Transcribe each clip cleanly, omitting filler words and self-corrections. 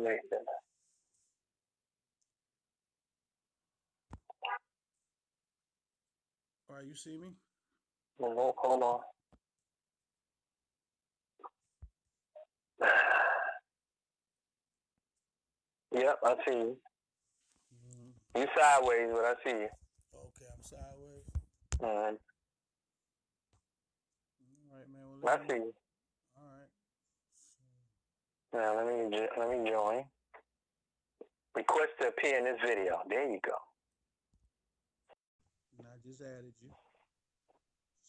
Nathan. All right, you see me? No, hold on. Yep, I see you. You sideways, but I see you. Okay, I'm sideways. All right, man. Well, I see you. All right. Now let me join. Request to appear in this video. There you go. And I just added you.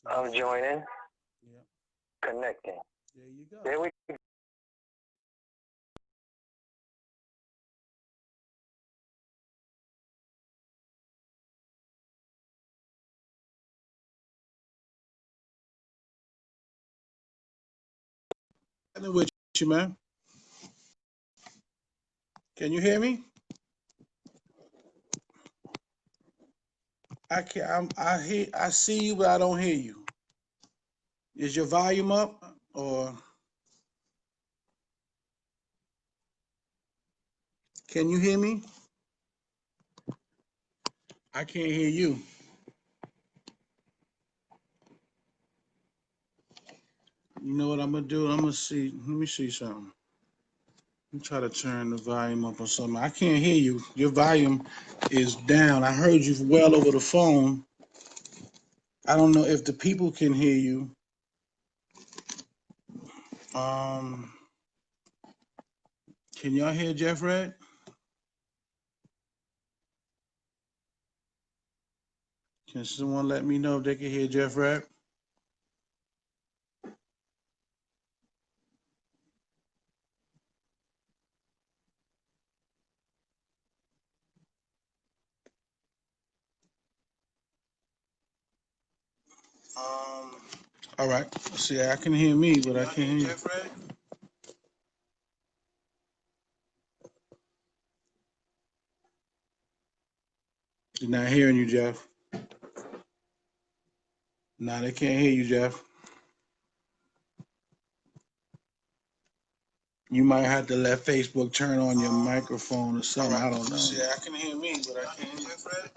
So I'm joining. Yep. Connecting. There you go. There we go. With you, man. Can you hear me? I can't. I see you, but I don't hear you. Is your volume up, or can you hear me? I can't hear you. You know what I'm gonna do? I'm gonna see. Let me see something. Let me try to turn the volume up or something. I can't hear you. Your volume is down. I heard you well over the phone. I don't know if the people can hear you. Can y'all hear Jeff Red? Can someone let me know if they can hear Jeff Red? All right. See, I can hear me, but I can't hear Jeff Red. They're not hearing you, Jeff. No, they can't hear you, Jeff. You might have to let Facebook turn on your microphone or something. Right. I don't know. See, I can hear me, but I can't hear Jeff Red.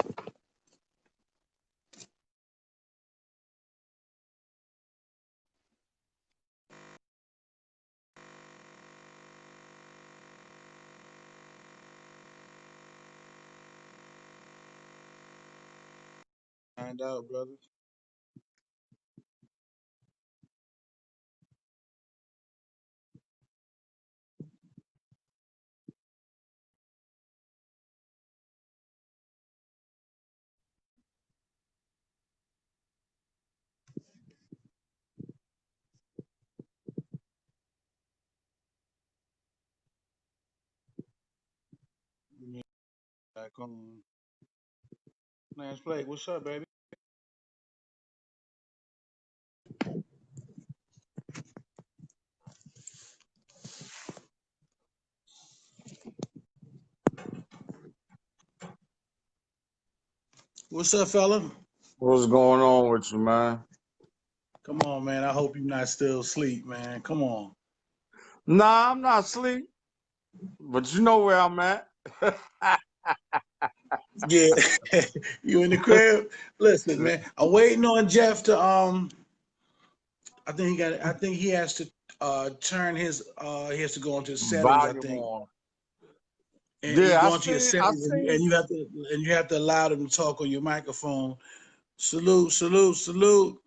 Find out, brother. Back on. Lance Blake, what's up, baby? What's up, fella? What's going on with you, man? Come on, man. I hope you're not still asleep, man. Come on. Nah, I'm not asleep, but you know where I'm at. Yeah, you in the crib? Listen, man. I'm waiting on Jeff to I think he has to turn his he has to go into settings, I Volume think. on. And you Yeah, go into your settings and you have to allow them to talk on your microphone. Salute, salute, salute.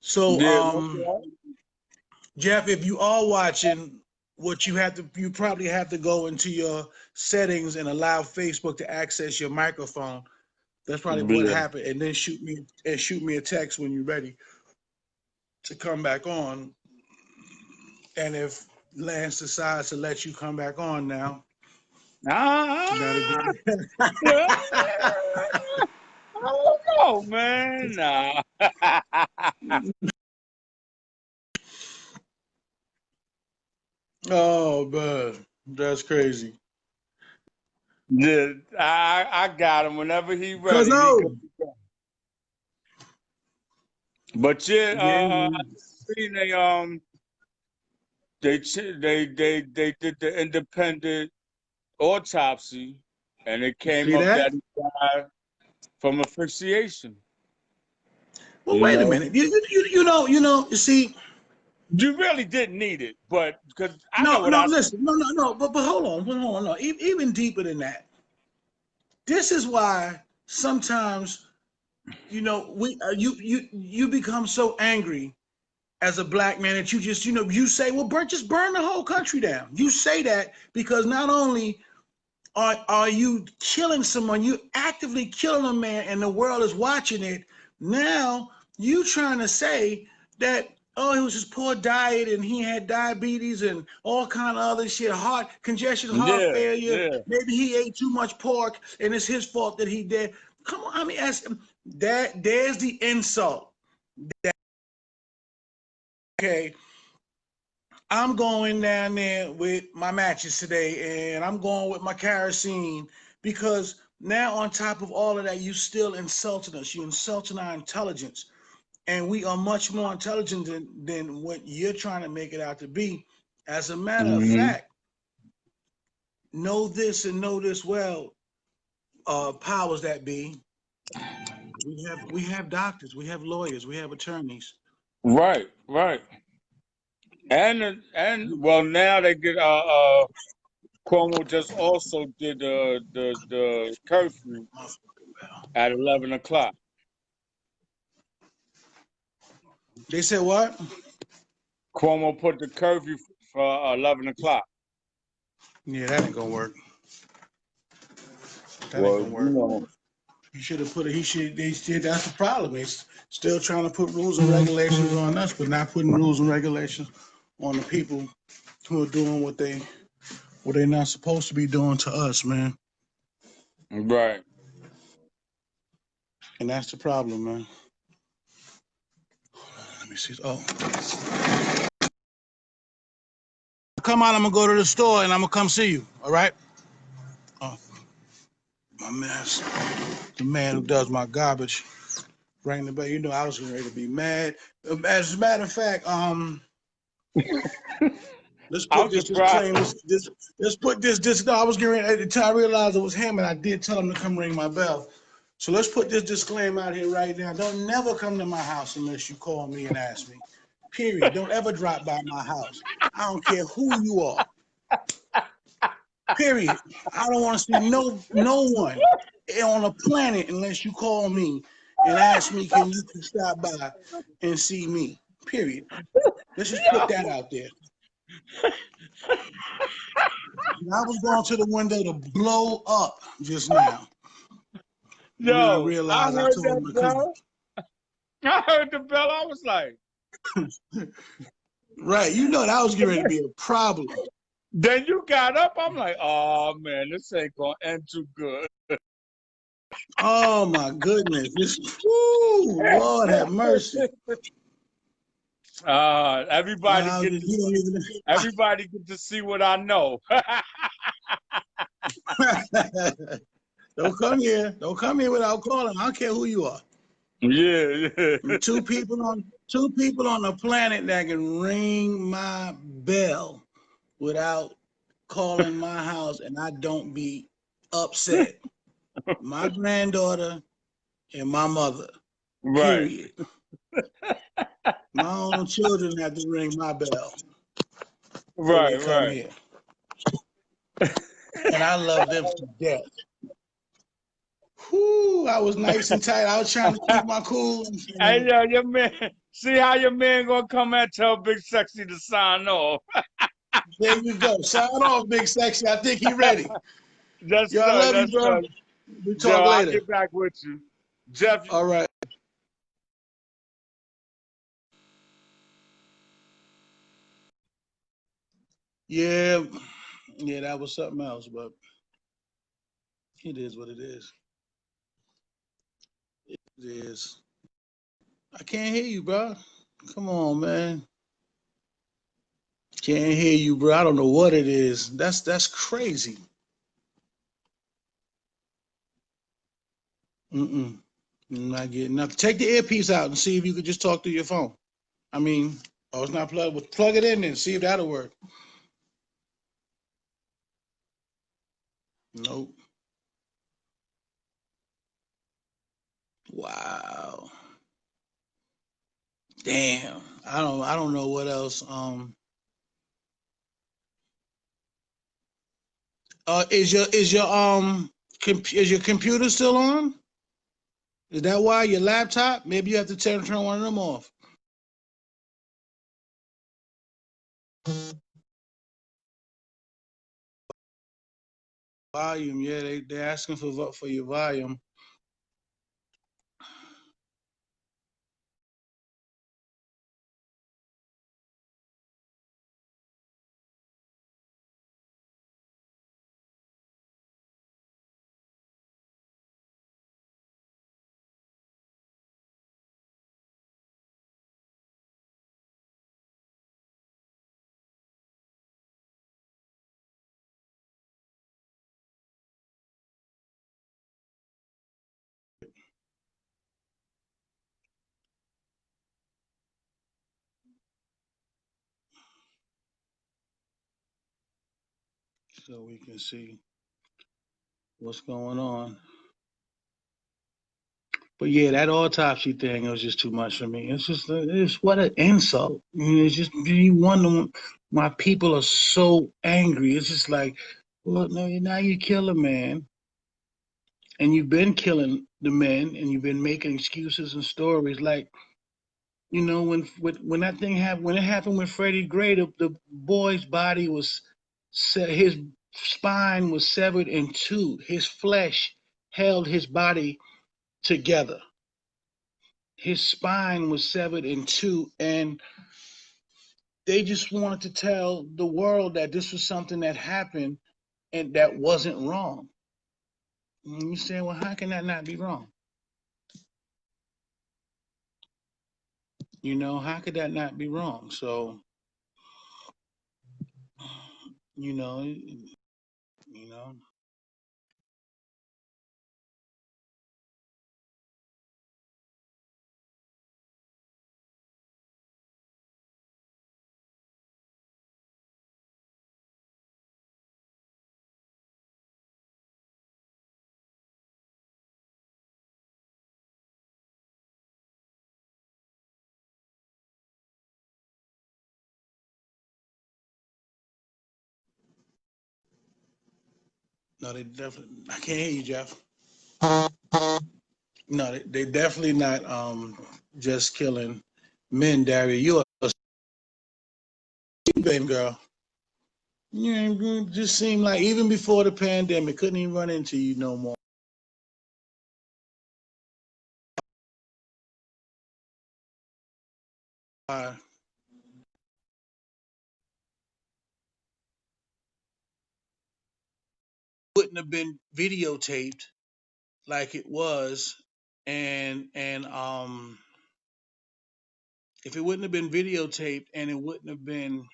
So Yeah, Jeff, if you are watching, you probably have to go into your settings and allow Facebook to access your microphone. That's probably what yeah. happened. And then shoot me a text when you're ready to come back on. And if Lance decides to let you come back on now, I don't know, man. Nah. Oh, man, that's crazy. Yeah, I got him whenever he Cause ready. no, But yeah, yeah, I seen a they did the independent autopsy, and it came See up that? that he died from asphyxiation. Well, You wait a know, minute. You see, you really didn't need it, but because I know no, what no, I said. listen, no, but hold on, no. Even deeper than that. This is why sometimes, you become so angry as a black man that you just, you say, well, just burn the whole country down. You say that because not only are you killing someone, you actively killing a man, and the world is watching it. Now you trying to say that, oh, it was his poor diet and he had diabetes and all kind of other shit, heart congestion, heart Yeah, failure. yeah. Maybe he ate too much pork and it's his fault that he did. Come on, I mean, there's the insult. Okay, I'm going down there with my matches today, and I'm going with my kerosene because now, on top of all of that, you still insulting us. You insulting our intelligence, and we are much more intelligent than what you're trying to make it out to be. As a matter of Hmm. fact, know this and know this well, powers that be. We have doctors, we have lawyers, we have attorneys. Right, right. And well, now they get Cuomo just also did the curfew at 11 o'clock. They said what? Cuomo put the curfew for 11 o'clock. Yeah, that ain't gonna work. That ain't Well, gonna work. He should have put it. He should. They said that's the problem. He's still trying to put rules and regulations on us, but not putting rules and regulations on the people who are doing what they're not supposed to be doing to us, man. right. And that's the problem, man. Let me see. Oh, come out. I'm gonna go to the store and I'm gonna come see you. All right. Oh, my man, the man who does my garbage, rang the bell. You know, I was ready to be mad. As a matter of fact, let's put I'm this surprised. disclaimer. Let's put this. No, I was getting at the time I realized it was him, and I did tell him to come ring my bell. So let's put this disclaimer out here right now. Don't never come to my house unless you call me and ask me. Period. Don't ever drop by my house. I don't care who you are. Period. I don't want to see no one on the planet unless you call me and ask me, can you stop by and see me? Period. Let's just put that out there. I was going to the window to blow up just now. And then I Yo, I realized I heard told him that to come. bell. I heard the bell. I was like, Right, that was getting ready to be a problem. then you got up. I'm like, oh man, this ain't gonna end too good. Oh my goodness. Lord have mercy. Everybody get to see what I know. Don't come here. Don't come here without calling. I don't care who you are. Yeah. Two people on the planet that can ring my bell without calling my house and I don't be upset. My granddaughter and my mother. Right. Period. My own children have to ring my bell. Right, They come here. And I love them to death. Whew, I was nice and tight. I was trying to keep my cool. Hey, yo, your man. See how your man gonna come and tell Big Sexy to sign off. There you go. Sign off, Big Sexy. I think he ready. Yes, Yo, I sir. love you, Yes, bro. sir. We talk I'll later. get back with you. Jeff. All right. Yeah, that was something else, but it is what it is. It is. I can't hear you, bro. Come on, man. Can't hear you, bro. I don't know what it is. That's crazy. I'm not getting nothing. Take the earpiece out and see if you could just talk through your phone. I mean, Oh, it's not plugged. Well, plug it in and see if that'll work. Nope. Wow. Damn. I don't know what else. Is your computer still on? Is that why your laptop? Maybe you have to turn one of them off. Volume, yeah, they're asking for your volume. So we can see what's going on. But yeah, that autopsy thing was just too much for me. It's what an insult. It's just you wonder why people are so angry. It's just like, well, no, now you kill a man, and you've been killing the men, and you've been making excuses and stories. Like, when that thing happened, when it happened with Freddie Gray, the boy's body was his spine was severed in two. His flesh held his body together. His spine was severed in two, and they just wanted to tell the world that this was something that happened and that wasn't wrong. And you say, well, how can that not be wrong? How could that not be wrong? So, you know, you know, no, they definitely. I can't hear you, Jeff. No, they definitely not just killing men, Daria. You a baby girl. You just seem like even before the pandemic, couldn't even run into you no more. Uh, wouldn't have been videotaped like it was, and if it wouldn't have been videotaped and it wouldn't have been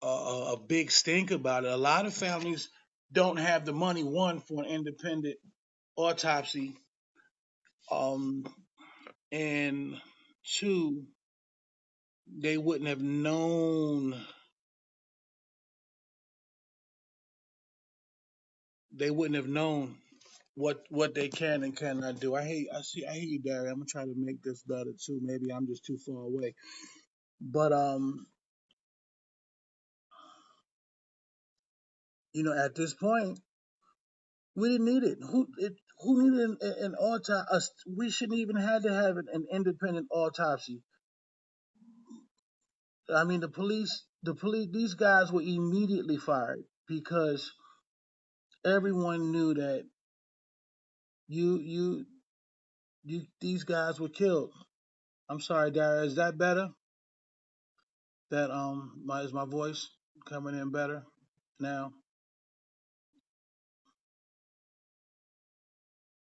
a big stink about it, a lot of families don't have the money, one, for an independent autopsy, um, and two, they wouldn't have known. They wouldn't have known what they can and cannot do. I hear you, Barry. I'm gonna try to make this better too. Maybe I'm just too far away. But at this point, we didn't need it. Who needed an autopsy? We shouldn't even had to have an independent autopsy. I mean, the police, these guys were immediately fired because everyone knew that you, you, these guys were killed. I'm sorry, Dara. Is that better? That is my voice coming in better now?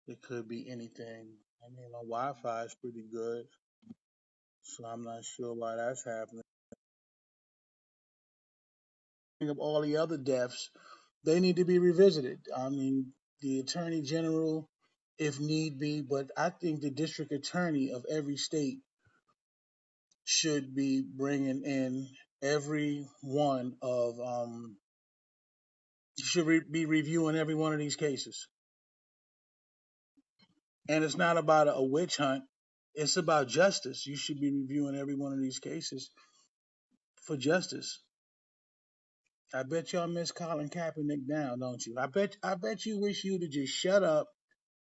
It could be anything. I mean, my Wi-Fi is pretty good, so I'm not sure why that's happening. Of all the other deaths, they need to be revisited. I mean, the attorney general, if need be, but I think the district attorney of every state should be bringing in every one of should be reviewing every one of these cases. And it's not about a witch hunt. It's about justice. You should be reviewing every one of these cases for justice. I bet y'all miss Colin Kaepernick now, don't you? I bet you wish you'd have just shut up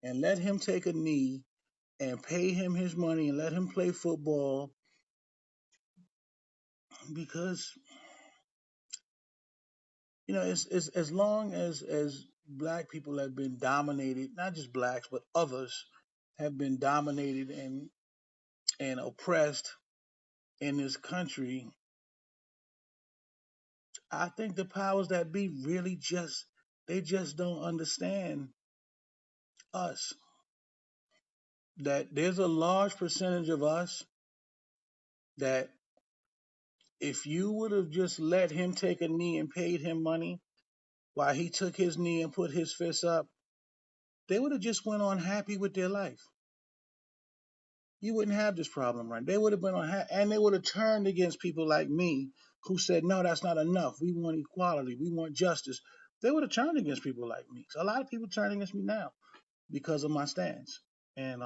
and let him take a knee and pay him his money and let him play football, because it's as long as black people have been dominated, not just blacks but others have been dominated and oppressed in this country. I think the powers that be really just don't understand us. That there's a large percentage of us that if you would have just let him take a knee and paid him money while he took his knee and put his fist up, they would have just went on happy with their life. You wouldn't have this problem, right? They would have been on, and they would have turned against people like me who said, no, that's not enough. We want equality. We want justice. They would have turned against people like me. So a lot of people turn against me now because of my stance. And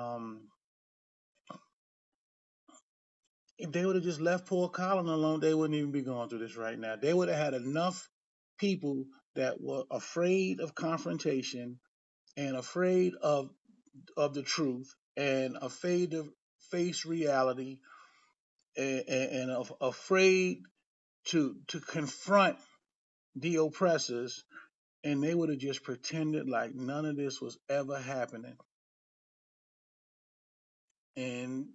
if they would have just left poor Colin alone, they wouldn't even be going through this right now. They would have had enough people that were afraid of confrontation and afraid of the truth and afraid to face reality and afraid to confront the oppressors, and they would have just pretended like none of this was ever happening, and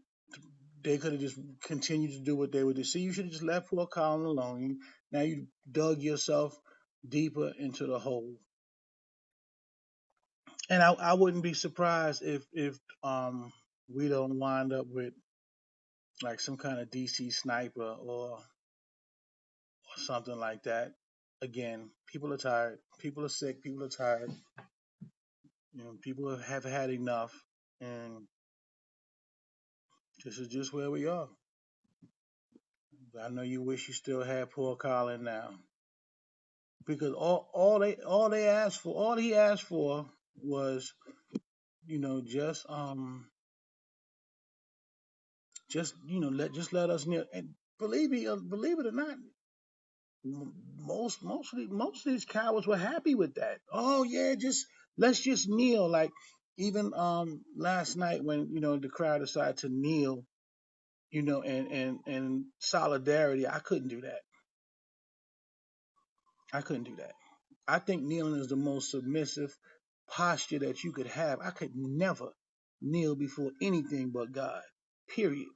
they could have just continued to do what they would do. See, you should have just left poor Colin alone. Now you dug yourself deeper into the hole. And I wouldn't be surprised if we don't wind up with like some kind of DC sniper or something like that. Again, people are tired. People are sick. People are tired. People have had enough, and this is just where we are. I know you wish you still had poor Colin now, because all they asked for, all he asked for was, let us kneel. And believe it or not, most of these cowards were happy with that. Oh yeah, let's just kneel. Like even last night when the crowd decided to kneel, and solidarity, I couldn't do that. I couldn't do that. I think kneeling is the most submissive posture that you could have. I could never kneel before anything but God. Period.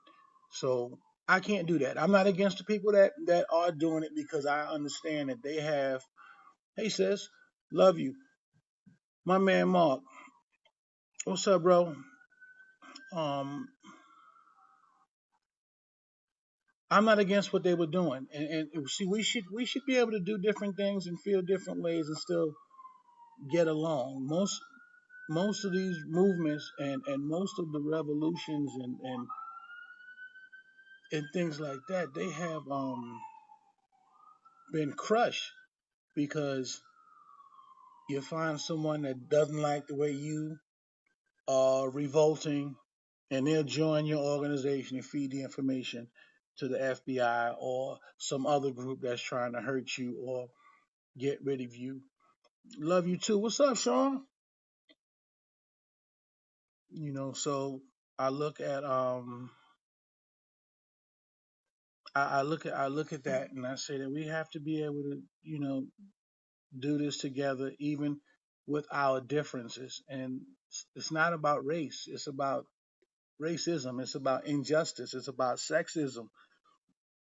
So I can't do that. I'm not against the people that are doing it, because I understand that they have. Hey sis, love you. My man Mark. What's up, bro? Um I'm not against what they were doing. And see, we should be able to do different things and feel different ways and still get along. Most of these movements and most of the revolutions and things like that, they have been crushed because you find someone that doesn't like the way you are revolting, and they'll join your organization and feed the information to the FBI or some other group that's trying to hurt you or get rid of you. Love you too. What's up, Sean? So I look at I look at that and I say that we have to be able to, do this together, even with our differences. And it's not about race. It's about racism. It's about injustice. It's about sexism.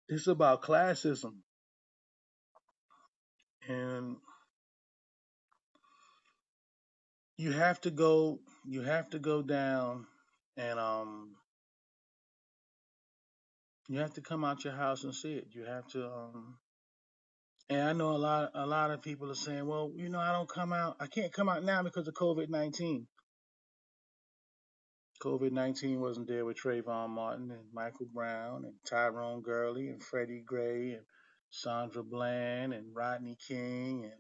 It's about classism. And you have to go down, and you have to come out your house and see it. You have to and I know a lot of people are saying, well, I don't come out. I can't come out now because of COVID-19. COVID-19 wasn't there with Trayvon Martin and Michael Brown and Tyrone Gurley and Freddie Gray and Sandra Bland and Rodney King and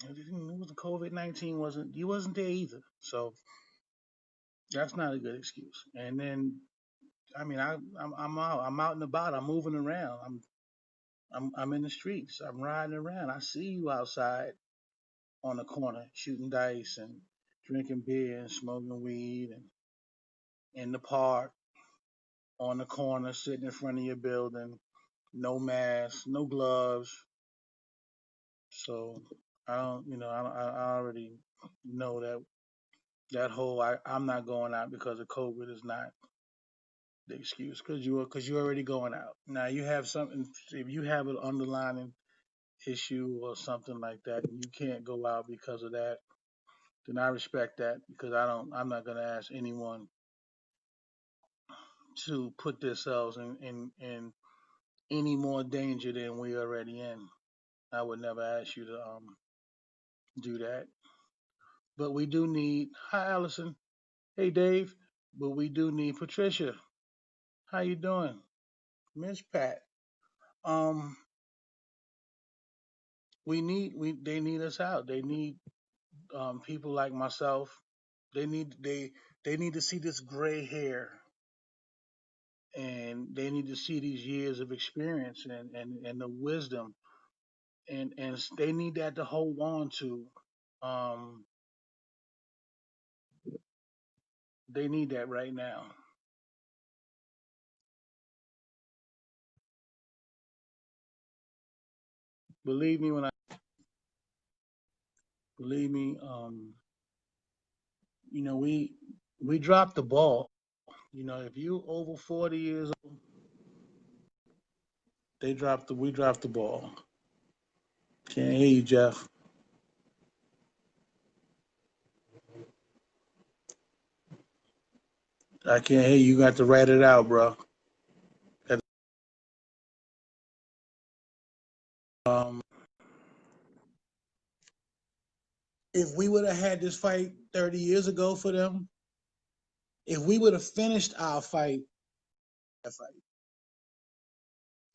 it wasn't COVID-19 wasn't he wasn't there either. So that's not a good excuse. And then I mean I'm out and about. I'm moving around. I'm in the streets. I'm riding around. I see you outside on the corner shooting dice and drinking beer and smoking weed and in the park on the corner sitting in front of your building, no mask, no gloves. So I don't, I already know that whole I'm not going out because of COVID is not the excuse because you're already going out. Now you have something if you have an underlying issue or something like that and you can't go out because of that, then I respect that because I'm not gonna ask anyone to put themselves in any more danger than we already in. I would never ask you to do that. But we do need hi Allison. Hey Dave. But we do need Patricia. How you doing? Miss Pat. Um they need us out. They need people like myself. They need to see this gray hair and they need to see these years of experience and the wisdom and they need that to hold on to. Um they need that right now. Believe me when I believe me, we dropped the ball. If you over 40 years old, we dropped the ball. Can't hear you, Jeff. I can't hear you. You got to write it out, bro. Um, if we would have had this fight 30 years ago for them, if we would have finished our fight,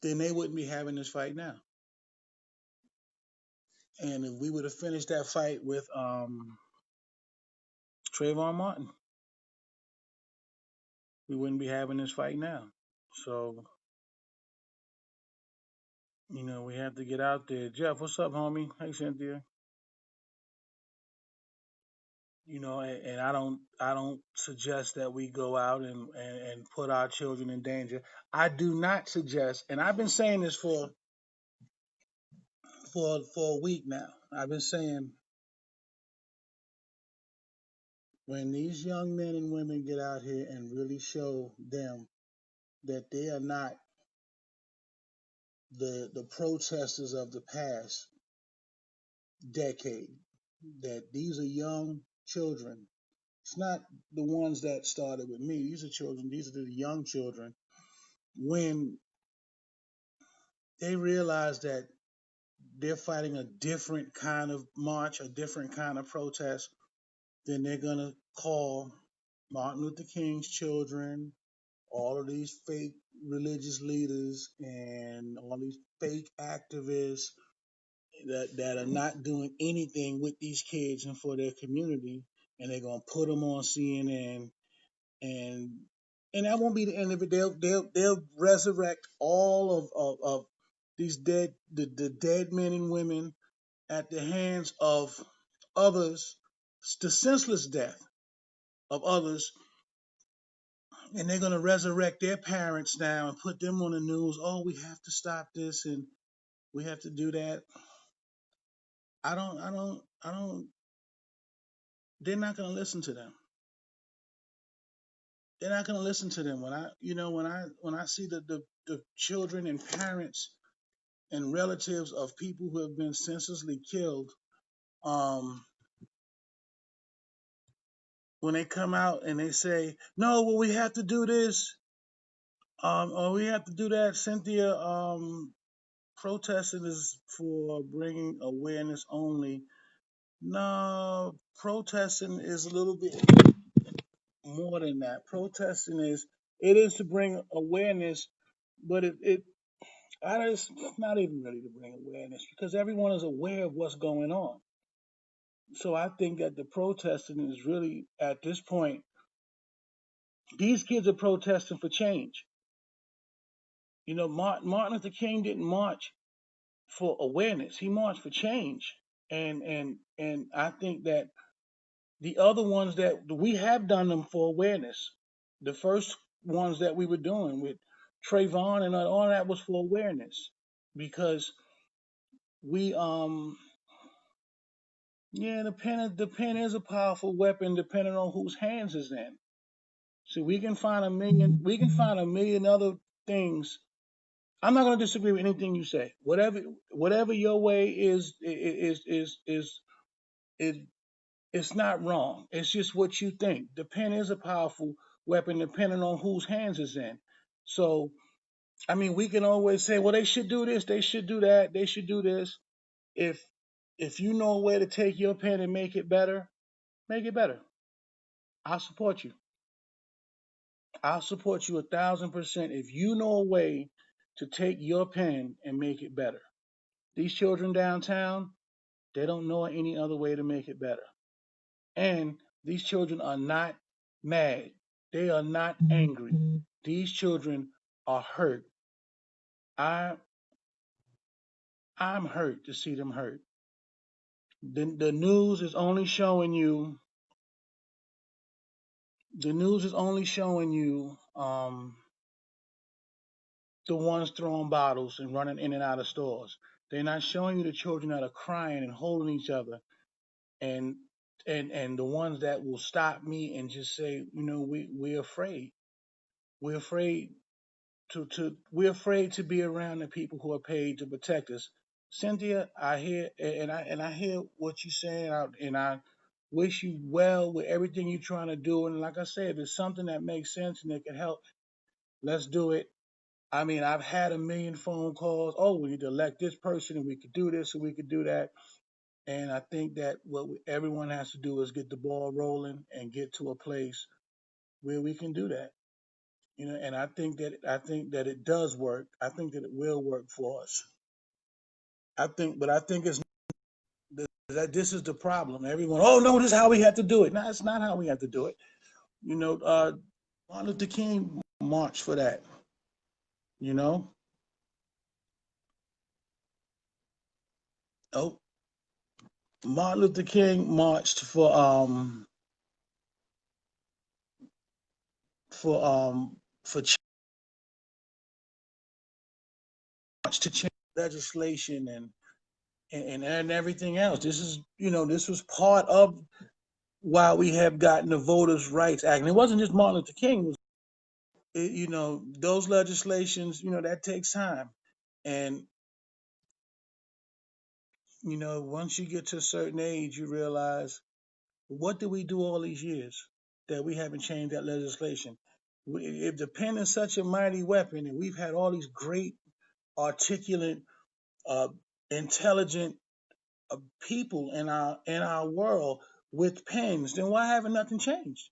then they wouldn't be having this fight now. And if we would have finished that fight with Trayvon Martin, we wouldn't be having this fight now. So, we have to get out there. Jeff, what's up, homie? Hey, Cynthia. And I don't suggest that we go out and put our children in danger. I do not suggest, and I've been saying this for a week now. I've been saying when these young men and women get out here and really show them that they are not the protesters of the past decade, that these are young children. It's not the ones that started with me. These are children. These are the young children. When they realize that they're fighting a different kind of march, a different kind of protest, then they're going to call Martin Luther King's children, all of these fake religious leaders, and all these fake activists that are not doing anything with these kids and for their community, and they're going to put them on CNN, and that won't be the end of it. They'll resurrect all of these the dead men and women at the hands of others, the senseless death of others, and they're gonna resurrect their parents now and put them on the news. Oh, we have to stop this and we have to do that. I don't. They're not gonna listen to them. They're not gonna listen to them. When I see the children and parents and relatives of people who have been senselessly killed, when they come out and they say, no, well, we have to do this, or we have to do that. Cynthia, protesting is for bringing awareness only. No, protesting is a little bit more than that. Protesting it is to bring awareness, but it's not even really to bring awareness because everyone is aware of what's going on. So I think that the protesting is really at this point, these kids are protesting for change. You know, Martin Luther King didn't march for awareness; he marched for change. And I think that the other ones that we have done them for awareness. The first ones that we were doing with Trayvon and all that was for awareness because we yeah, the pen is a powerful weapon depending on whose hands is in. So we can find a million other things. I'm not going to disagree with anything you say. Whatever your way is it's not wrong. It's just what you think. The pen is a powerful weapon depending on whose hands it's in. So I mean, we can always say, well, they should do this, they should do that, they should do this. If if you know a way to take your pen and make it better, make it better. I'll support you. I'll support you 1,000% if you know a way to take your pen and make it better. These children downtown, they don't know any other way to make it better. And these children are not mad. They are not angry. These children are hurt. I I'm hurt to see them hurt. The news is only showing you the news is only showing you the ones throwing bottles and running in and out of stores. They're not showing you the children that are crying and holding each other and and the ones that will stop me and just say, we're afraid. We're afraid we're afraid to be around the people who are paid to protect us. Cynthia, I hear and I hear what you're saying and I wish you well with everything you're trying to do. And like I said, if it's something that makes sense and it can help, let's do it. I mean, I've had a million phone calls. Oh, we need to elect this person, and we could do this, and we could do that. And I think that everyone has to do is get the ball rolling and get to a place where we can do that. And I think that it does work. I think that it will work for us. But I think that this is the problem. Everyone, oh no, this is how we have to do it. No, it's not how we have to do it. Martin Luther King marched for that. You know, oh, Martin Luther King marched for change to change legislation and everything else. This was part of why we have gotten the Voters' Rights Act. And it wasn't just Martin Luther King. Those legislations. That takes time, and once you get to a certain age, you realize what did we do all these years that we haven't changed that legislation? If the pen is such a mighty weapon, and we've had all these great, articulate, uh, intelligent people in our world with pens, then why haven't nothing changed?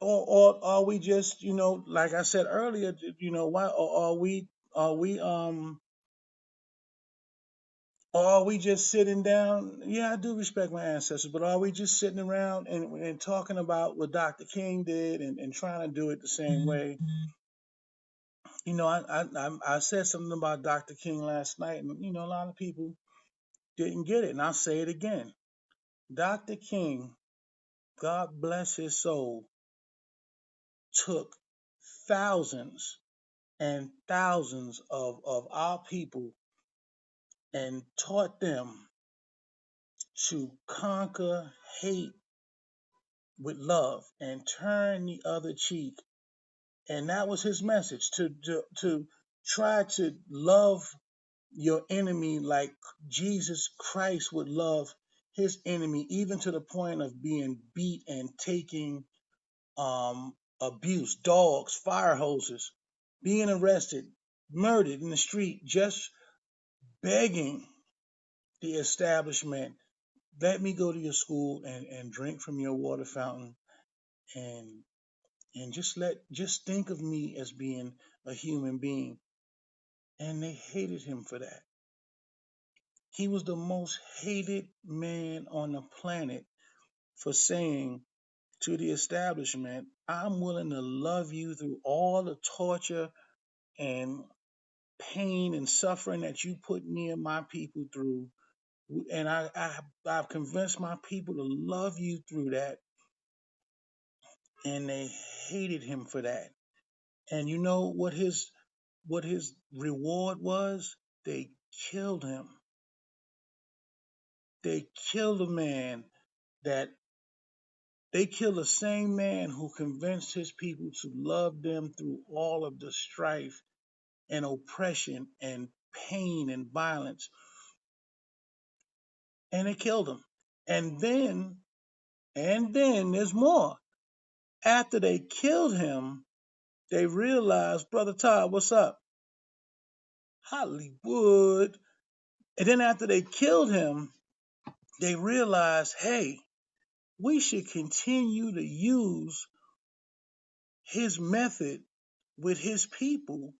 Or are we just, like I said earlier, why are we just sitting down? Yeah, I do respect my ancestors, but are we just sitting around and talking about what Dr. King did and trying to do it the same way? I said something about Dr. King last night, and a lot of people didn't get it, and I'll say it again. Dr. King, God bless his soul, took thousands and thousands of our people and taught them to conquer hate with love and turn the other cheek. And that was his message, to try to love your enemy like Jesus Christ would love his enemy, even to the point of being beat and taking abuse, dogs, fire hoses, being arrested, murdered in the street, just begging the establishment, let me go to your school and drink from your water fountain and just think of me as being a human being. And they hated him for that. He was the most hated man on the planet for saying to the establishment, I'm willing to love you through all the torture and pain and suffering that you put me and my people through. And I've convinced my people to love you through that. And they hated him for that. And you know what his reward was? They killed him. They killed a man that they killed the same man who convinced his people to love them through all of the strife and oppression and pain and violence. And they killed him. And then there's more. After they killed him, they realized, Brother Todd, what's up? Hollywood. And then after they killed him, they realized, hey, we should continue to use his method with his people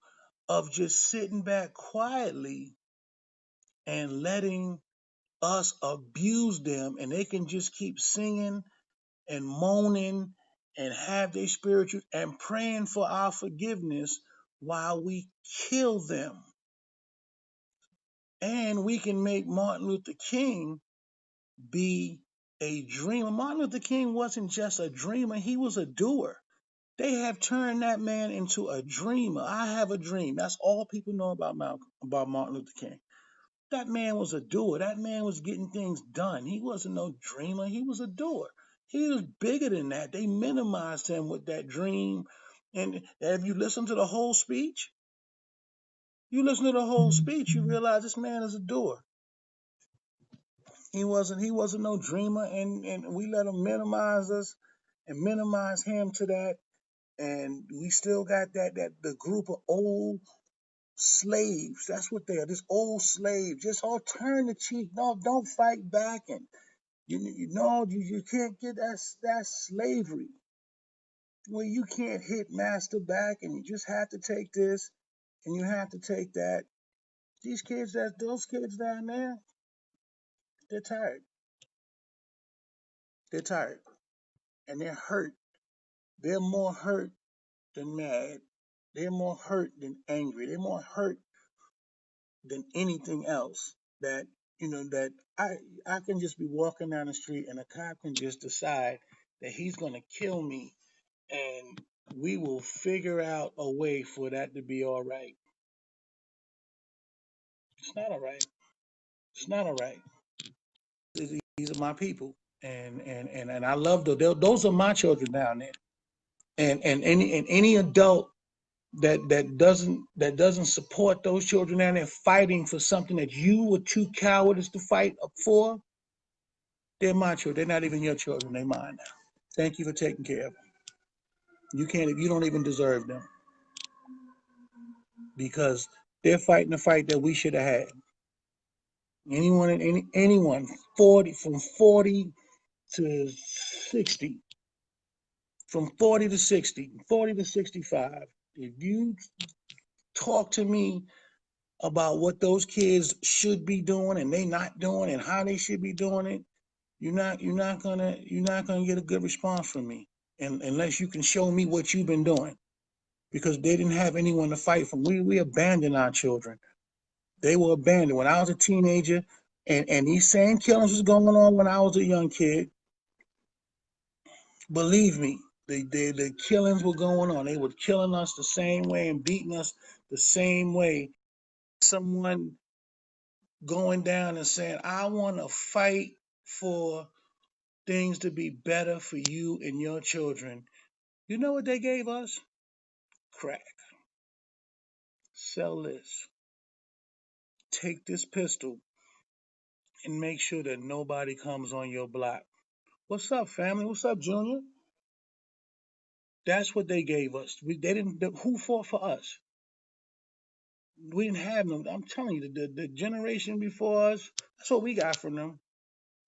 of just sitting back quietly and letting us abuse them, and they can just keep singing and moaning and have their spiritual and praying for our forgiveness while we kill them. And we can make Martin Luther King be a dreamer. Martin Luther King wasn't just a dreamer, he was a doer. They have turned that man into a dreamer. I have a dream. That's all people know about Martin Luther King. That man was a doer. That man was getting things done. He wasn't no dreamer. He was a doer. He was bigger than that. They minimized him with that dream. And if you listen to the whole speech, you realize this man is a doer. He wasn't no dreamer, and we let him minimize us and minimize him to that. And we still got the group of old slaves. That's what they are. This old slave. Just all turn the cheek. No, don't fight back. And you can't get that's slavery. Well, you can't hit master back, and you just have to take this, and you have to take that. Those kids down there, they're tired. They're tired, and they're hurt. They're more hurt than mad. They're more hurt than angry. They're more hurt than anything else. That I can just be walking down the street and a cop can just decide that he's gonna kill me, and we will figure out a way for that to be all right. It's not all right. It's not all right. These are my people, and I love those. Those are my children down there. And any adult that doesn't support those children down there fighting for something that you were too cowardice to fight for, they're my children. They're not even your children. They're mine now. Thank you for taking care of them. You don't even deserve them, because they're fighting a fight that we should have had. Anyone 40 to 60, from 40 to 60, 40 to 65. If you talk to me about what those kids should be doing and they not doing and how they should be doing it, you're not gonna get a good response from me, unless you can show me what you've been doing, because they didn't have anyone to fight for. We abandoned our children. They were abandoned when I was a teenager, and these same killings was going on when I was a young kid. Believe me, the killings were going on. They were killing us the same way and beating us the same way. Someone going down and saying, I want to fight for things to be better for you and your children. You know what they gave us? Crack. Sell this. Take this pistol and make sure that nobody comes on your block. What's up, family? What's up, Junior? That's what they gave us. Who fought for us? We didn't have them. I'm telling you, the generation before us, that's what we got from them.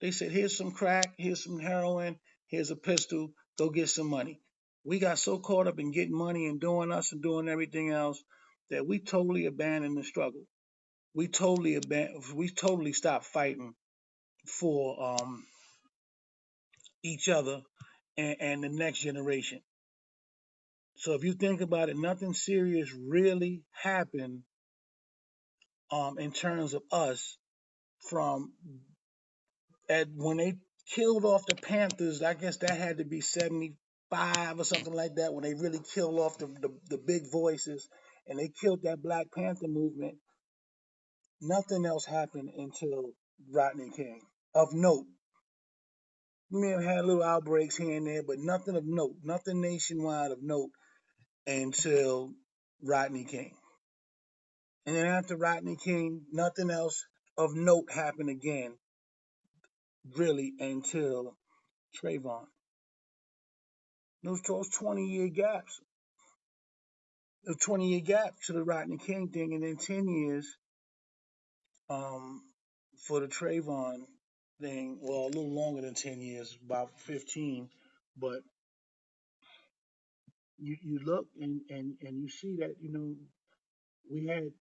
They said, here's some crack, here's some heroin, here's a pistol, go get some money. We got so caught up in getting money and doing us and doing everything else that we totally abandoned the struggle. We totally stopped fighting for each other and the next generation. So if you think about it, nothing serious really happened in terms of us from when they killed off the Panthers. I guess that had to be 75 or something like that when they really killed off the big voices and they killed that Black Panther movement. Nothing else happened until Rodney King of note. We may have had little outbreaks here and there, but nothing of note, nothing nationwide of note until Rodney King. And then after Rodney King, nothing else of note happened again, really, until Trayvon. Those 20-year gaps, a 20-year gap to the Rodney King thing, and then 10 years for the Trayvon thing. Well, a little longer than 10 years, about 15. But you look and you see that, we had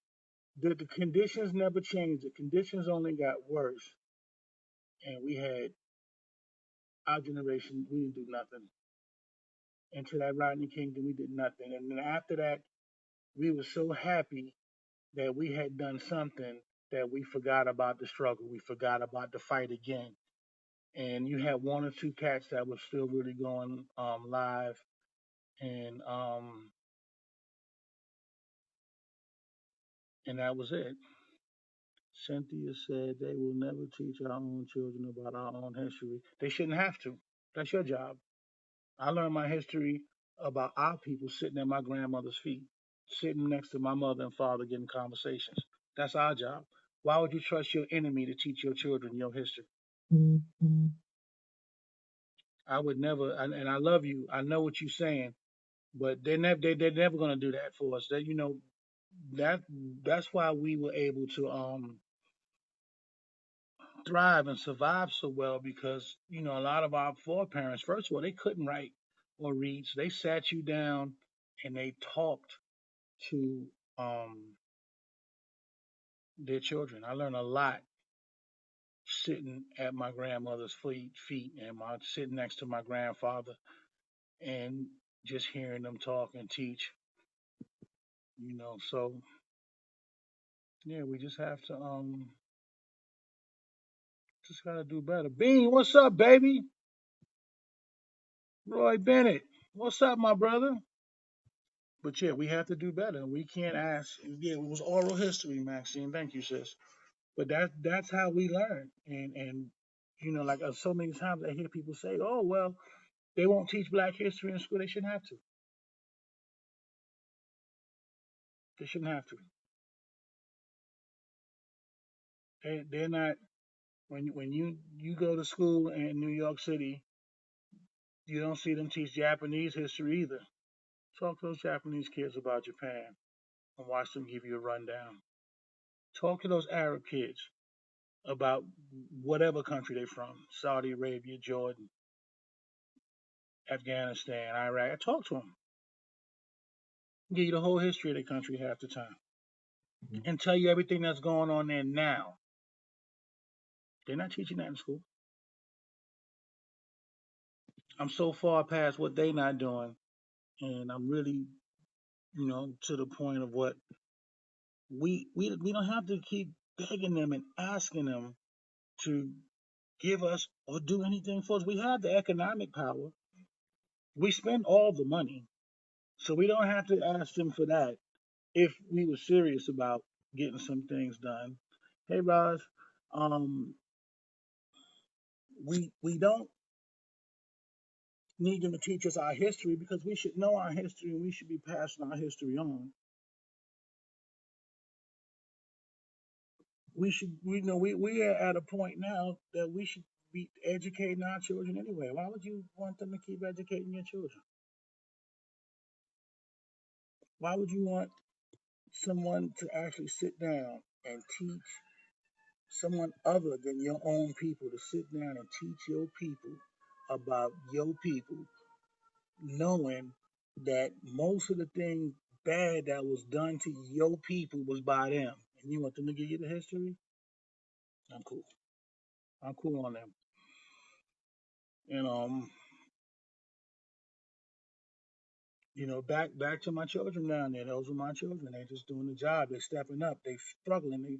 the conditions never changed. The conditions only got worse. And we had our generation, we didn't do nothing. Until that Rodney King thing, we did nothing. And then after that, we were so happy that we had done something that we forgot about the struggle. We forgot about the fight again. And you had one or two cats that were still really going live. And that was it. Cynthia said they will never teach our own children about our own history. They shouldn't have to. That's your job. I learned my history about our people sitting at my grandmother's feet, sitting next to my mother and father getting conversations. That's our job. Why would you trust your enemy to teach your children your history? Mm-hmm. I would never, and I love you. I know what you're saying, but they're never going to do that for us. That's why we were able to thrive and survive so well because a lot of our foreparents, first of all, they couldn't write or read, so they sat you down and they talked to their children. I learned a lot sitting at my grandmother's feet and sitting next to my grandfather and just hearing them talk and teach. So yeah, we just have to just gotta do better. Bean, what's up, baby? Roy Bennett, what's up, my brother? But yeah, we have to do better. We can't ask. Yeah, it was oral history, Maxine. Thank you, sis. But that's how we learn. And like so many times I hear people say, "Oh, well, they won't teach Black history in school." They shouldn't have to. They shouldn't have to. They're not. When you go to school in New York City, you don't see them teach Japanese history either. Talk to those Japanese kids about Japan and watch them give you a rundown. Talk to those Arab kids about whatever country they're from, Saudi Arabia, Jordan, Afghanistan, Iraq. I talk to them. Give you the whole history of the country half the time. And tell you everything that's going on there now. They're not teaching that in school. I'm so far past what they're not doing, and I'm really, to the point of what we don't have to keep begging them and asking them to give us or do anything for us. We have the economic power. We spend all the money, so we don't have to ask them for that if we were serious about getting some things done. Hey, Raj, we don't need them to teach us our history because we should know our history and we should be passing our history on. We are at a point now that we should be educating our children anyway. Why would you want them to keep educating your children? Why would you want someone to actually sit down and teach someone other than your own people to sit down and teach your people about your people, knowing that most of the things bad that was done to your people was by them, and you want them to give you the history? I'm cool. I'm cool on them. And back to my children down there. Those are my children. They're just doing the job. They're stepping up. They're struggling.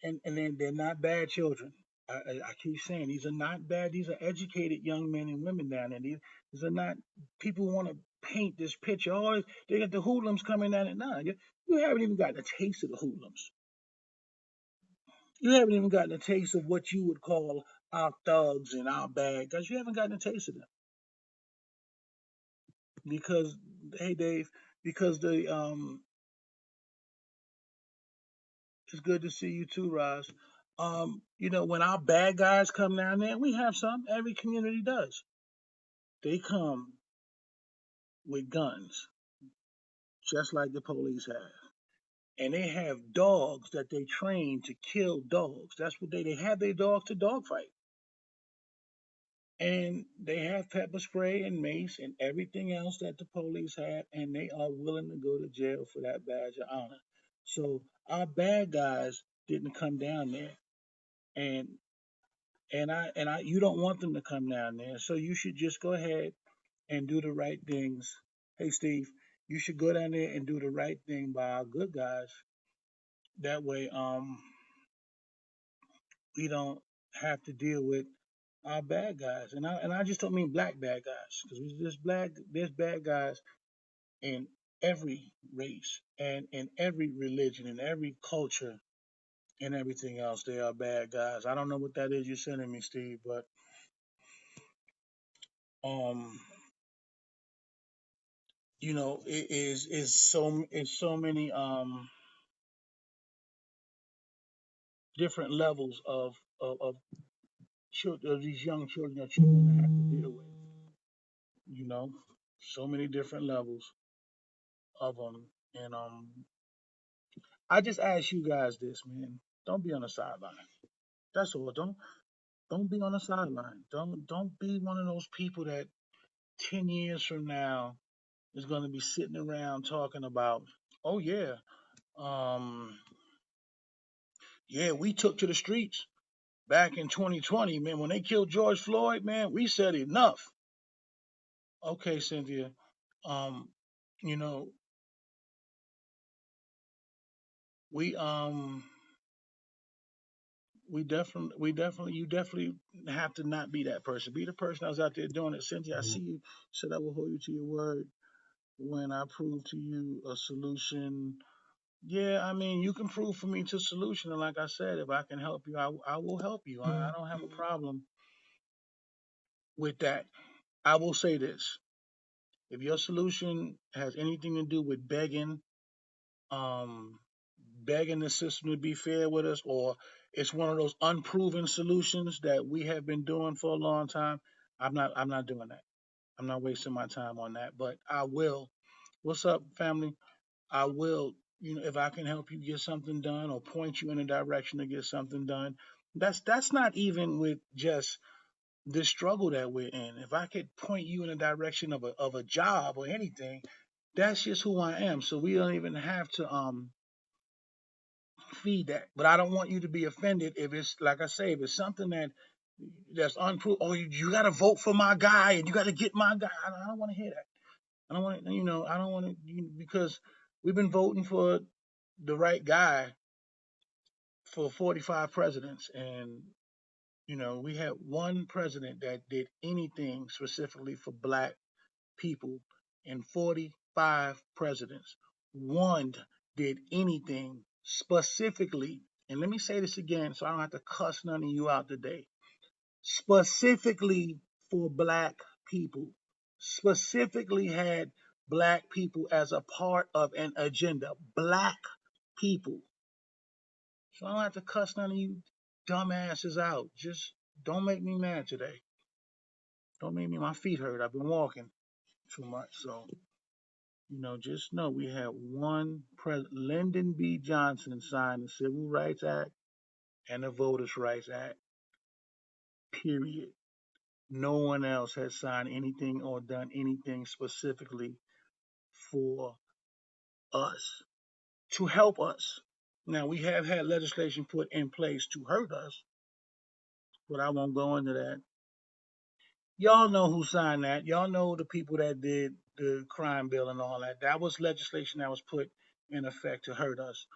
And then they're not bad children. I keep saying these are not bad. These are educated young men and women down there. These are not people who want to paint this picture. Oh, they got the hoodlums coming down it. Nah, you haven't even gotten a taste of the hoodlums. You haven't even gotten a taste of what you would call our thugs and our bad guys. You haven't gotten a taste of them because, hey Dave, because it's good to see you too, Roz. When our bad guys come down there, we have some. Every community does. They come with guns, just like the police have. And they have dogs that they train to kill dogs. That's what they have their dogs to dogfight. And they have pepper spray and mace and everything else that the police have, and they are willing to go to jail for that badge of honor. So our bad guys didn't come down there, and you don't want them to come down there. So you should just go ahead and do the right things. Hey Steve, you should go down there and do the right thing by our good guys. That way, we don't have to deal with our bad guys. And I just don't mean black bad guys, because there's bad guys in every race and in every religion, in every culture, and everything else. They are bad guys. I don't know what that is you're sending me, Steve, but um, it is so many different levels of children, of these young children that you're going to have to deal with. You know, so many different levels of them, and I just ask you guys this, man. Don't be on the sideline. That's all. Don't be on the sideline. Don't be one of those people that 10 years from now is going to be sitting around talking about, oh um, yeah, we took to the streets back in 2020, man. When they killed George Floyd, man, we said enough. Okay, Cynthia. Um, you know, we you definitely have to not be that person. Be the person that was out there doing it. Cynthia, I see you said I will hold you to your word when I prove to you a solution. Yeah, I mean, you can prove for me to a solution, and like I said, if I can help you, I will help you. I don't have a problem with that. I will say this: if your solution has anything to do with um, begging the system to be fair with us, or it's one of those unproven solutions that we have been doing for a long time, I'm not doing that. I'm not wasting my time on that. But I will. What's up, family? I will, if I can help you get something done or point you in a direction to get something done. That's not even with just this struggle that we're in. If I could point you in a direction of a job or anything, that's just who I am. So we don't even have to feed that. But I don't want you to be offended if it's, like I say, if it's something that's unproved. Oh, you got to vote for my guy and you got to get my guy. I don't want to hear that. I don't want to, I don't want to, because we've been voting for the right guy for 45 presidents, and we had one president that did anything specifically for black people, and 45 presidents. One did anything specifically, and let me say this again so I don't have to cuss none of you out today, specifically for black people, specifically had black people as a part of an agenda. Black people. So I don't have to cuss none of you dumbasses out. Just don't make me mad today. Don't make me, my feet hurt. I've been walking too much. So just know we had one president, Lyndon B. Johnson, signed the Civil Rights Act and the Voters' Rights Act. Period. No one else has signed anything or done anything specifically for us to help us. Now, we have had legislation put in place to hurt us, but I won't go into that. Y'all know who signed that. Y'all know the people that did the crime bill and all that. That was legislation that was put in effect to hurt us.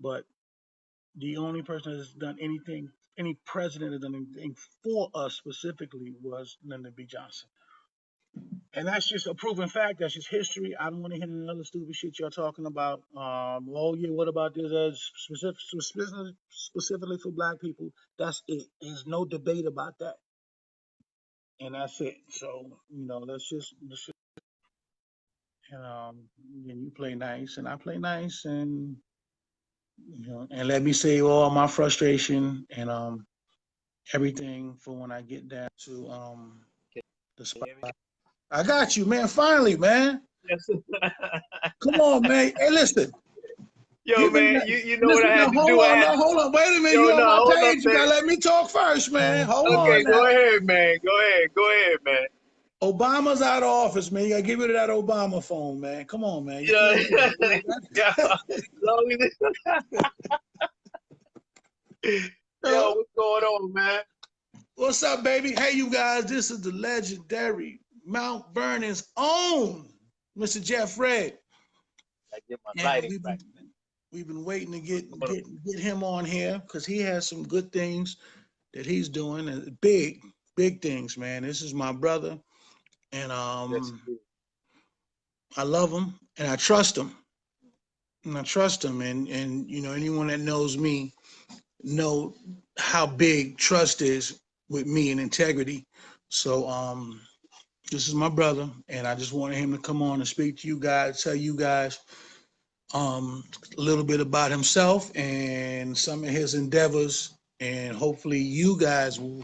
But the only person that's done anything, any president that done anything for us specifically was Lyndon B. Johnson. And that's just a proven fact. That's just history. I don't want to hear any other stupid shit y'all talking about. Oh yeah, what about this? Specifically for black people. That's it. There's no debate about that. And that's it. So let's just and you play nice, and I play nice, and and let me say all my frustration and everything for when I get down to the spot. I got you, man. Finally, man. Yes. Come on, man. Hey, listen. Yo, man, you know what I had to do? Hold on. Wait a minute. Yo, you no, on my hold page. up, You gotta man. let me talk first, man. Hold Okay, on. go Now. ahead, man. Go ahead, man. Obama's out of office, man. You gotta get rid of that Obama phone, man. Come on, man. You Yeah, can't long as Yo, what's going on, man? What's up, baby? Hey, you guys. This is the legendary Mount Vernon's own Mr. Jeff Red. I get my And lighting right. we've been waiting to get him on here because he has some good things that he's doing, and big things, man. This is my brother, and Yes, I love him and I trust him. And anyone that knows me know how big trust is with me and integrity. So this is my brother, and I just wanted him to come on and speak to you guys, tell you guys a little bit about himself and some of his endeavors, and hopefully you guys will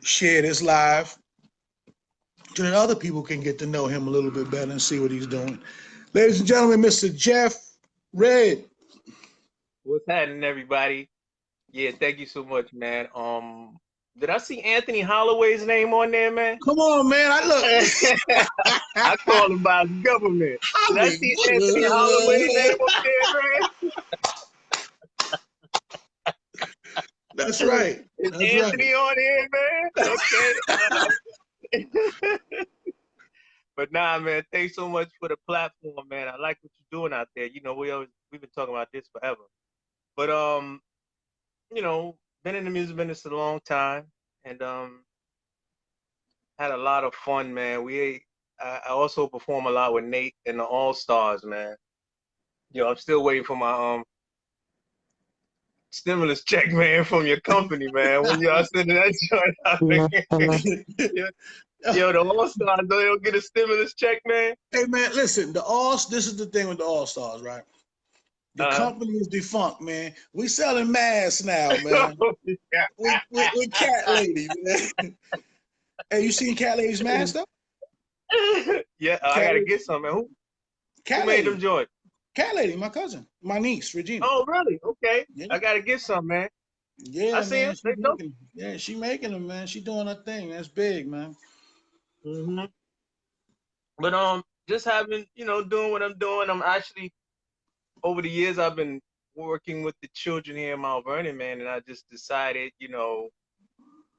share this live so that other people can get to know him a little bit better and see what he's doing. Ladies and gentlemen, Mr. Jeff Red. What's happening, everybody? Yeah, thank you so much, man. Did I see Anthony Holloway's name on there, man? Come on, man. I call him by his government. Did I see Anthony Holloway's name up there, man? That's right. Is Anthony on here, man? Okay. But nah, man, thanks so much for the platform, man. I like what you're doing out there. You know, we've been talking about this forever. But been in the music business a long time, and had a lot of fun, man. I also perform a lot with Nate and the All Stars, man. I'm still waiting for my stimulus check, man, from your company, man. When y'all sending that joint out, the All Stars, they don't get a stimulus check, man. Hey, man, listen. This is the thing with the All Stars, right? The company is defunct, man. We selling masks now, man. with Cat Lady, man. Hey, you seen Cat Lady's mask though? Yeah, I gotta get some, man. Who made them join? Cat Lady, my cousin, my niece, Regina. Oh, really? Okay. Yeah. I gotta get some, man. Yeah, I see him. She making them, man. She doing her thing. That's big, man. Mm-hmm. But just having, doing what I'm doing. I'm actually, over the years, I've been working with the children here in Mount Vernon, man, and I just decided,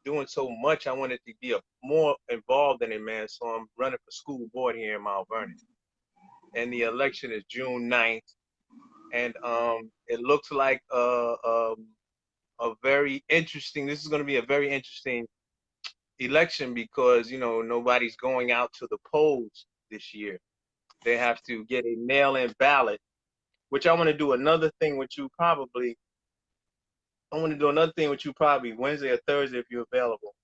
doing so much, I wanted to be more involved in it, man. So I'm running for school board here in Mount Vernon, and the election is June 9th, and it looks like a very interesting. This is going to be a very interesting election because nobody's going out to the polls this year. They have to get a mail-in ballot, which I want to do another thing with you probably. I want to do another thing with you probably Wednesday or Thursday if you're available,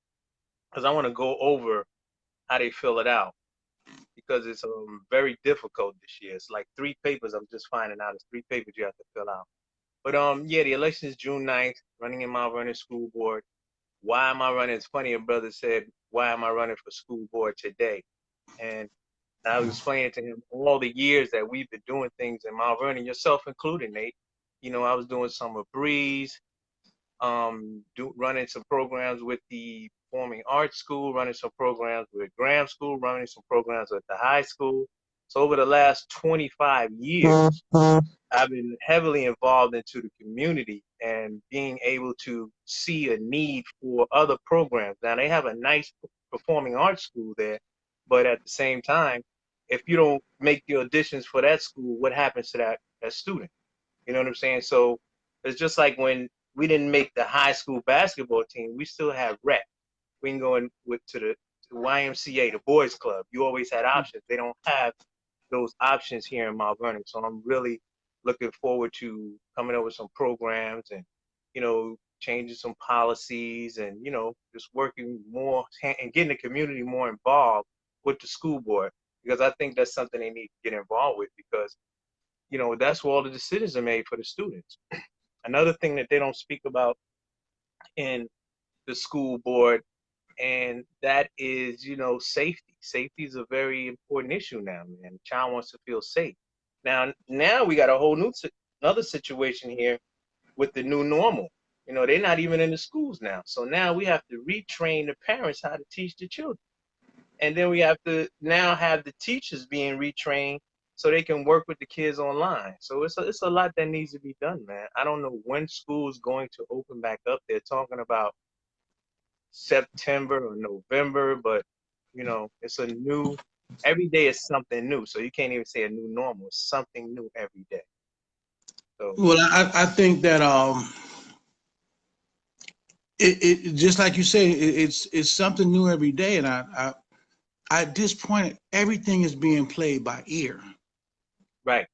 because I want to go over how they fill it out, because it's very difficult this year. It's like 3 papers. I'm just finding out it's 3 papers you have to fill out. But yeah, the election is June 9th, running in Mount Vernon School Board. Why am I running? It's funny, a brother said, why am I running for school board today? And And I was explaining to him all the years that we've been doing things in Mount Vernon, yourself included, Nate. You know, I was doing Summer Breeze, running some programs with the Performing Arts School, running some programs with Graham School, running some programs at the high school. So over the last 25 years, I've been heavily involved into the community and being able to see a need for other programs. Now they have a nice performing arts school there, but at the same time, if you don't make the auditions for that school, what happens to that student? You know what I'm saying? So it's just like when we didn't make the high school basketball team, we still have rec. We can go in to the YMCA, the boys club. You always had options. They don't have those options here in Mount Vernon. So I'm really looking forward to coming up with some programs and, you know, changing some policies and, you know, just working more and getting the community more involved with the school board, because I think that's something they need to get involved with, because, you know, that's where all the decisions are made for the students. Another thing that they don't speak about in the school board, and that is, you know, safety. Safety is a very important issue now, man. The child wants to feel safe. Now we got a whole another situation here with the new normal. You know, they're not even in the schools now. So now we have to retrain the parents how to teach the children. And then we have to now have the teachers being retrained so they can work with the kids online. So it's a lot that needs to be done, man. I don't know when school's going to open back up. They're talking about September or November, but you know, every day is something new. So you can't even say a new normal. It's something new every day. So Well, I think that it just like you say, it's something new every day, and I at this point everything is being played by ear. right.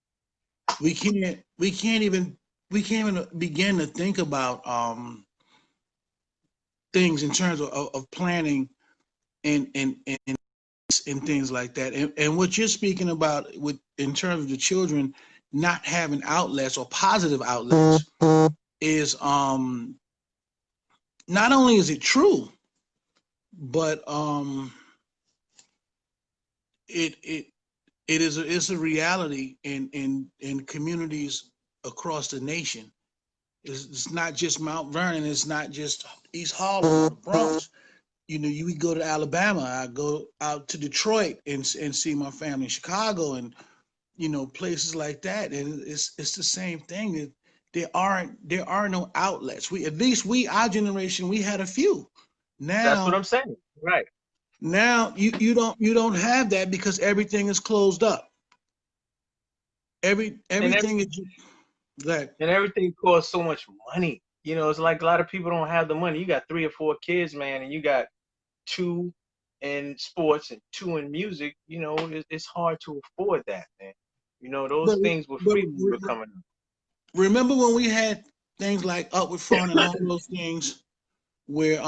We can't even begin to think about things in terms of planning and things like that. And what you're speaking about with in terms of the children not having outlets or positive outlets is not only is it true, but it's a reality in communities across the nation. It's not just Mount Vernon. It's not just East Harlem or the Bronx. You know, you go to Alabama. I go out to Detroit and see my family in Chicago and, you know, places like that. And it's the same thing. There are no outlets. At least our generation, we had a few. That's what Now I'm saying. Right. you don't have that because everything is closed up. And Everything is that. and everything costs so much money. You know, it's like a lot of people don't have the money. You got 3 or 4 kids, man, and you got 2 in sports and 2 in music. You know, it's hard to afford that, man. You know, those But things were but free when we were coming up. remember when we had things like Upward Front and all those things where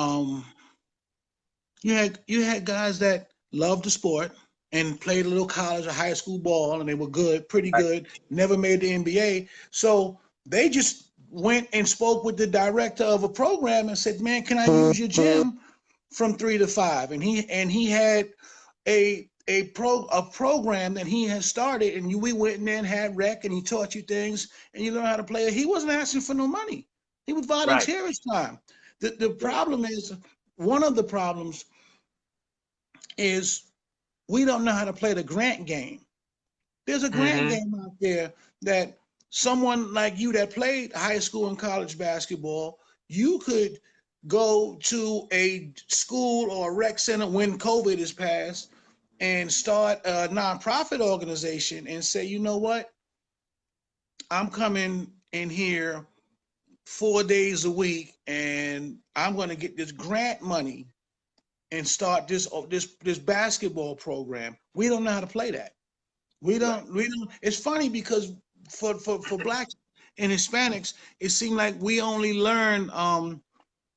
you had guys that loved the sport and played a little college or high school ball and they were good, pretty Right. good, never made the NBA. So they just went and spoke with the director of a program and said, "Man, can I use your gym from 3 to 5?" And he had a program that he had started, and we went in there and had rec, and he taught you things, and you learn how to play it. He wasn't asking for no money. He would Right. volunteer his time. The problem is, one of the problems is we don't know how to play the grant game. There's a grant Mm-hmm. game out there that someone like you that played high school and college basketball, you could go to a school or a rec center when COVID is passed and start a nonprofit organization and say, you know what? I'm coming in here 4 days a week and I'm going to get this grant money and start this basketball program. We don't know how to play that. We don't. It's funny because for blacks and Hispanics, it seemed like we only learn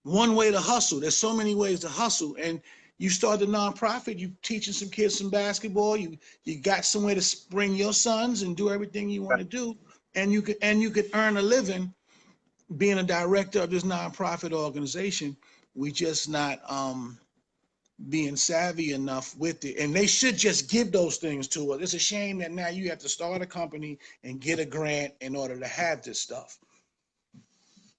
one way to hustle. There's so many ways to hustle, and you start a nonprofit. You teaching some kids some basketball. You got somewhere to bring your sons and do everything you want to do, and you could earn a living being a director of this nonprofit organization. We just not being savvy enough with it, and they should just give those things to us. It's a shame that now you have to start a company and get a grant in order to have this stuff.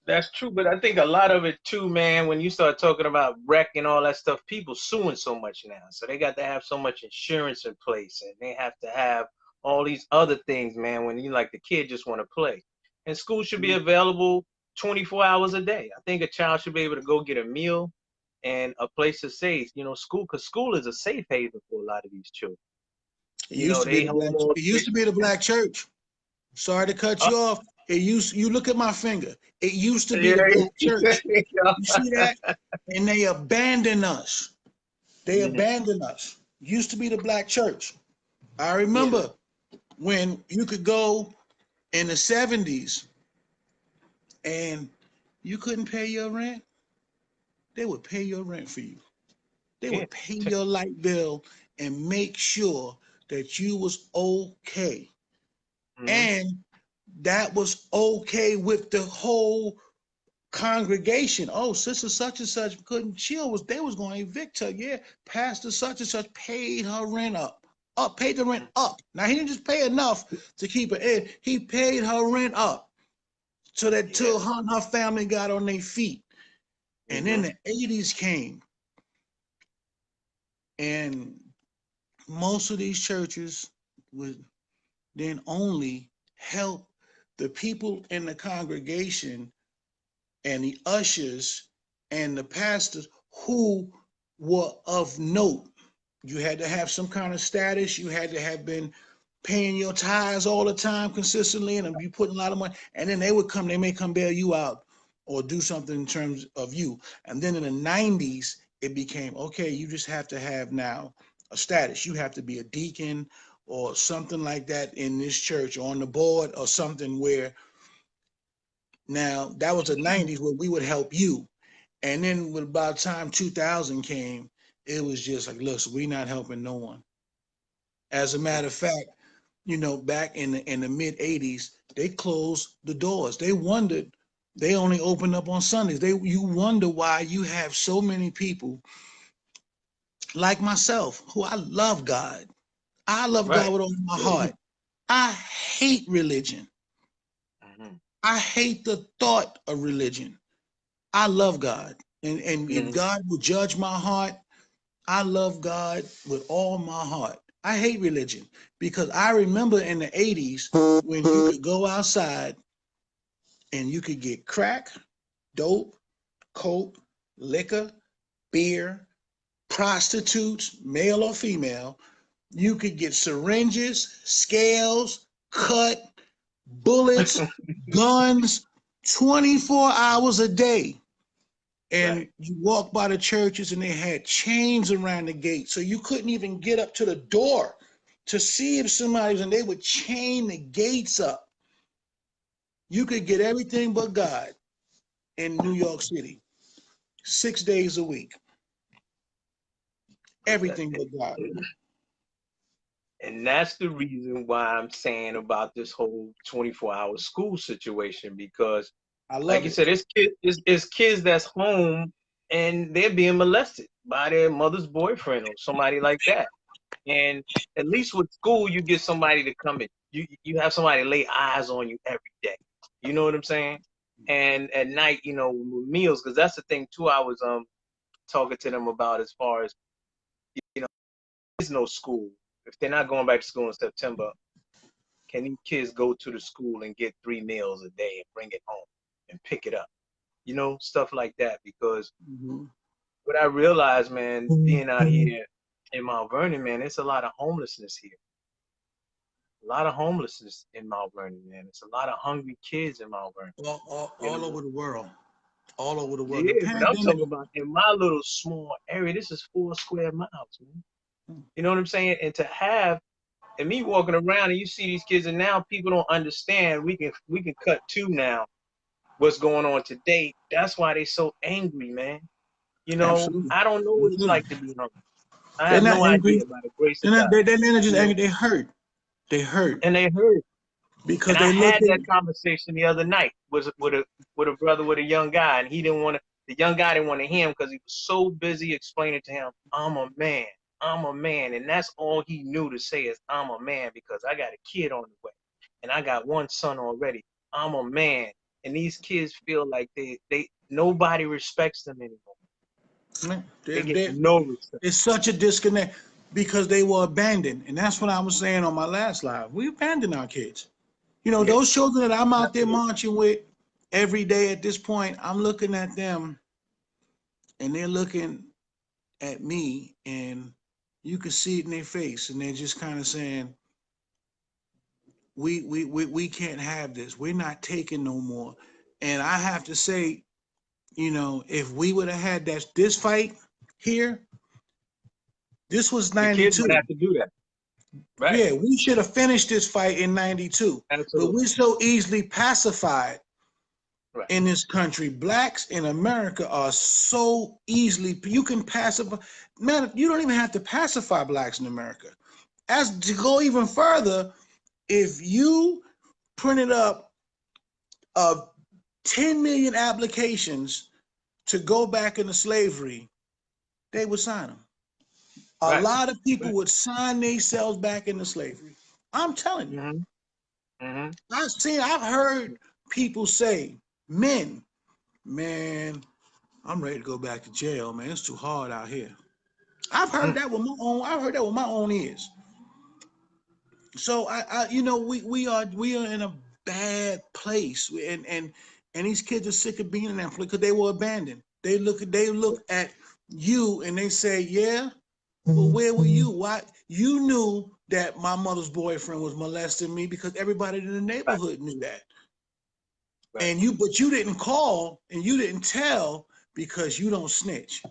That's true, but I think a lot of it too, man, when you start talking about wreck and all that stuff, people suing so much now. So they got to have so much insurance in place, and they have to have all these other things, man, when you like the kid just want to play. And school should be available 24 hours a day. I think a child should be able to go get a meal and a place to stay, you know, school, because school is a safe haven for a lot of these children. It You know, used to be they the hold black, all it used to be the black church. Sorry to cut you off. You look at my finger. It used to be the black church. You see that? And they abandoned us. They abandoned us. Used to be the black church. I remember when you could go in the 70s and you couldn't pay your rent. They would pay your rent for you. They would pay your light bill and make sure that you was okay. And that was okay with the whole congregation. Oh, sister such and such couldn't chill. They was going to evict her. Yeah, pastor such and such paid her rent paid the rent up. Now he didn't just pay enough to keep her in. He paid her rent up so that till her and her family got on their feet. And then the 80s came, and most of these churches would then only help the people in the congregation and the ushers and the pastors who were of note. You had to have some kind of status. You had to have been paying your tithes all the time consistently, and you putting a lot of money. And then they may come bail you out or do something in terms of you. And then in the 90s, it became, okay, you just have to have now a status. You have to be a deacon or something like that in this church, or on the board or something, where now that was the 90s where we would help you. And then when about the time 2000 came, it was just like, look, so we're not helping no one. As a matter of fact, you know, back in the mid 80s, they closed the doors. They wondered, they only opened up on Sundays. You wonder why you have so many people like myself, who I love God. I love God with all my heart. I hate religion. I hate the thought of religion. I love God. And if God will judge my heart, I love God with all my heart. I hate religion because I remember in the 80s when you could go outside and you could get crack, dope, coke, liquor, beer, prostitutes, male or female. You could get syringes, scales, cut, bullets, guns, 24 hours a day. And you walk by the churches and they had chains around the gate. So you couldn't even get up to the door to see if somebody was, and they would chain the gates up. You could get everything but God in New York City, 6 days a week. Everything but God. And that's the reason why I'm saying about this whole 24-hour school situation, because like you said, it's kids that's home and they're being molested by their mother's boyfriend or somebody like that. And at least with school, you get somebody to come in. You have somebody lay eyes on you every day. You know what I'm saying? And at night, you know, with meals, because that's the thing too. I was talking to them about, as far as, you know, there's no school. If they're not going back to school in September, can these kids go to the school and get 3 meals a day and bring it home and pick it up? You know, stuff like that. Because what I realized, man, being out here in Mount Vernon, man, it's a lot of homelessness here. A lot of homelessness in Mount Vernon, man. It's a lot of hungry kids in Mount Vernon. All over the world. All over the world. Yeah, but I'm talking about in my little small area. This is 4 square miles, man. You know what I'm saying? And to have, and me walking around and you see these kids, and now people don't understand. We can cut to now what's going on today. That's why they so angry, man. You know, absolutely. I don't know what it's like to be hungry. I have no idea about the grace of God. They're not just angry. They hurt. They hurt. And they hurt. Because and I had that conversation the other night with a brother with a young guy, and he didn't want to. the young guy didn't want to hear him because he was so busy explaining to him, I'm a man. I'm a man. And that's all he knew to say is, I'm a man, because I got a kid on the way. And I got one son already. I'm a man. And these kids feel like nobody respects them anymore. They get no respect. It's such a disconnect because they were abandoned. And that's what I was saying on my last live. We abandoned our kids. You know, those children that I'm out there marching with every day at this point, I'm looking at them and they're looking at me, and you can see it in their face, and they're just kind of saying, we can't have this. We're not taking no more. And I have to say, you know, if we would have had this fight here, this was 92. The kids would have to do that. Right. Yeah, we should have finished this fight in 92. Absolutely. But we're so easily pacified right. in this country. Blacks in America are so easily, you can pacify. Man, you don't even have to pacify blacks in America. As to go even further, if you printed up 10 million applications to go back into slavery, they would sign them. A lot of people would sign themselves back into slavery. I'm telling you. I've heard people say, man, I'm ready to go back to jail, man. It's too hard out here. I've heard that with my own ears. So you know, we are in a bad place, and these kids are sick of being in that place because they were abandoned. They look at you and they say, yeah, well, where were you? Why? You knew that my mother's boyfriend was molesting me because everybody in the neighborhood knew that. And but you didn't call and you didn't tell because you don't snitch.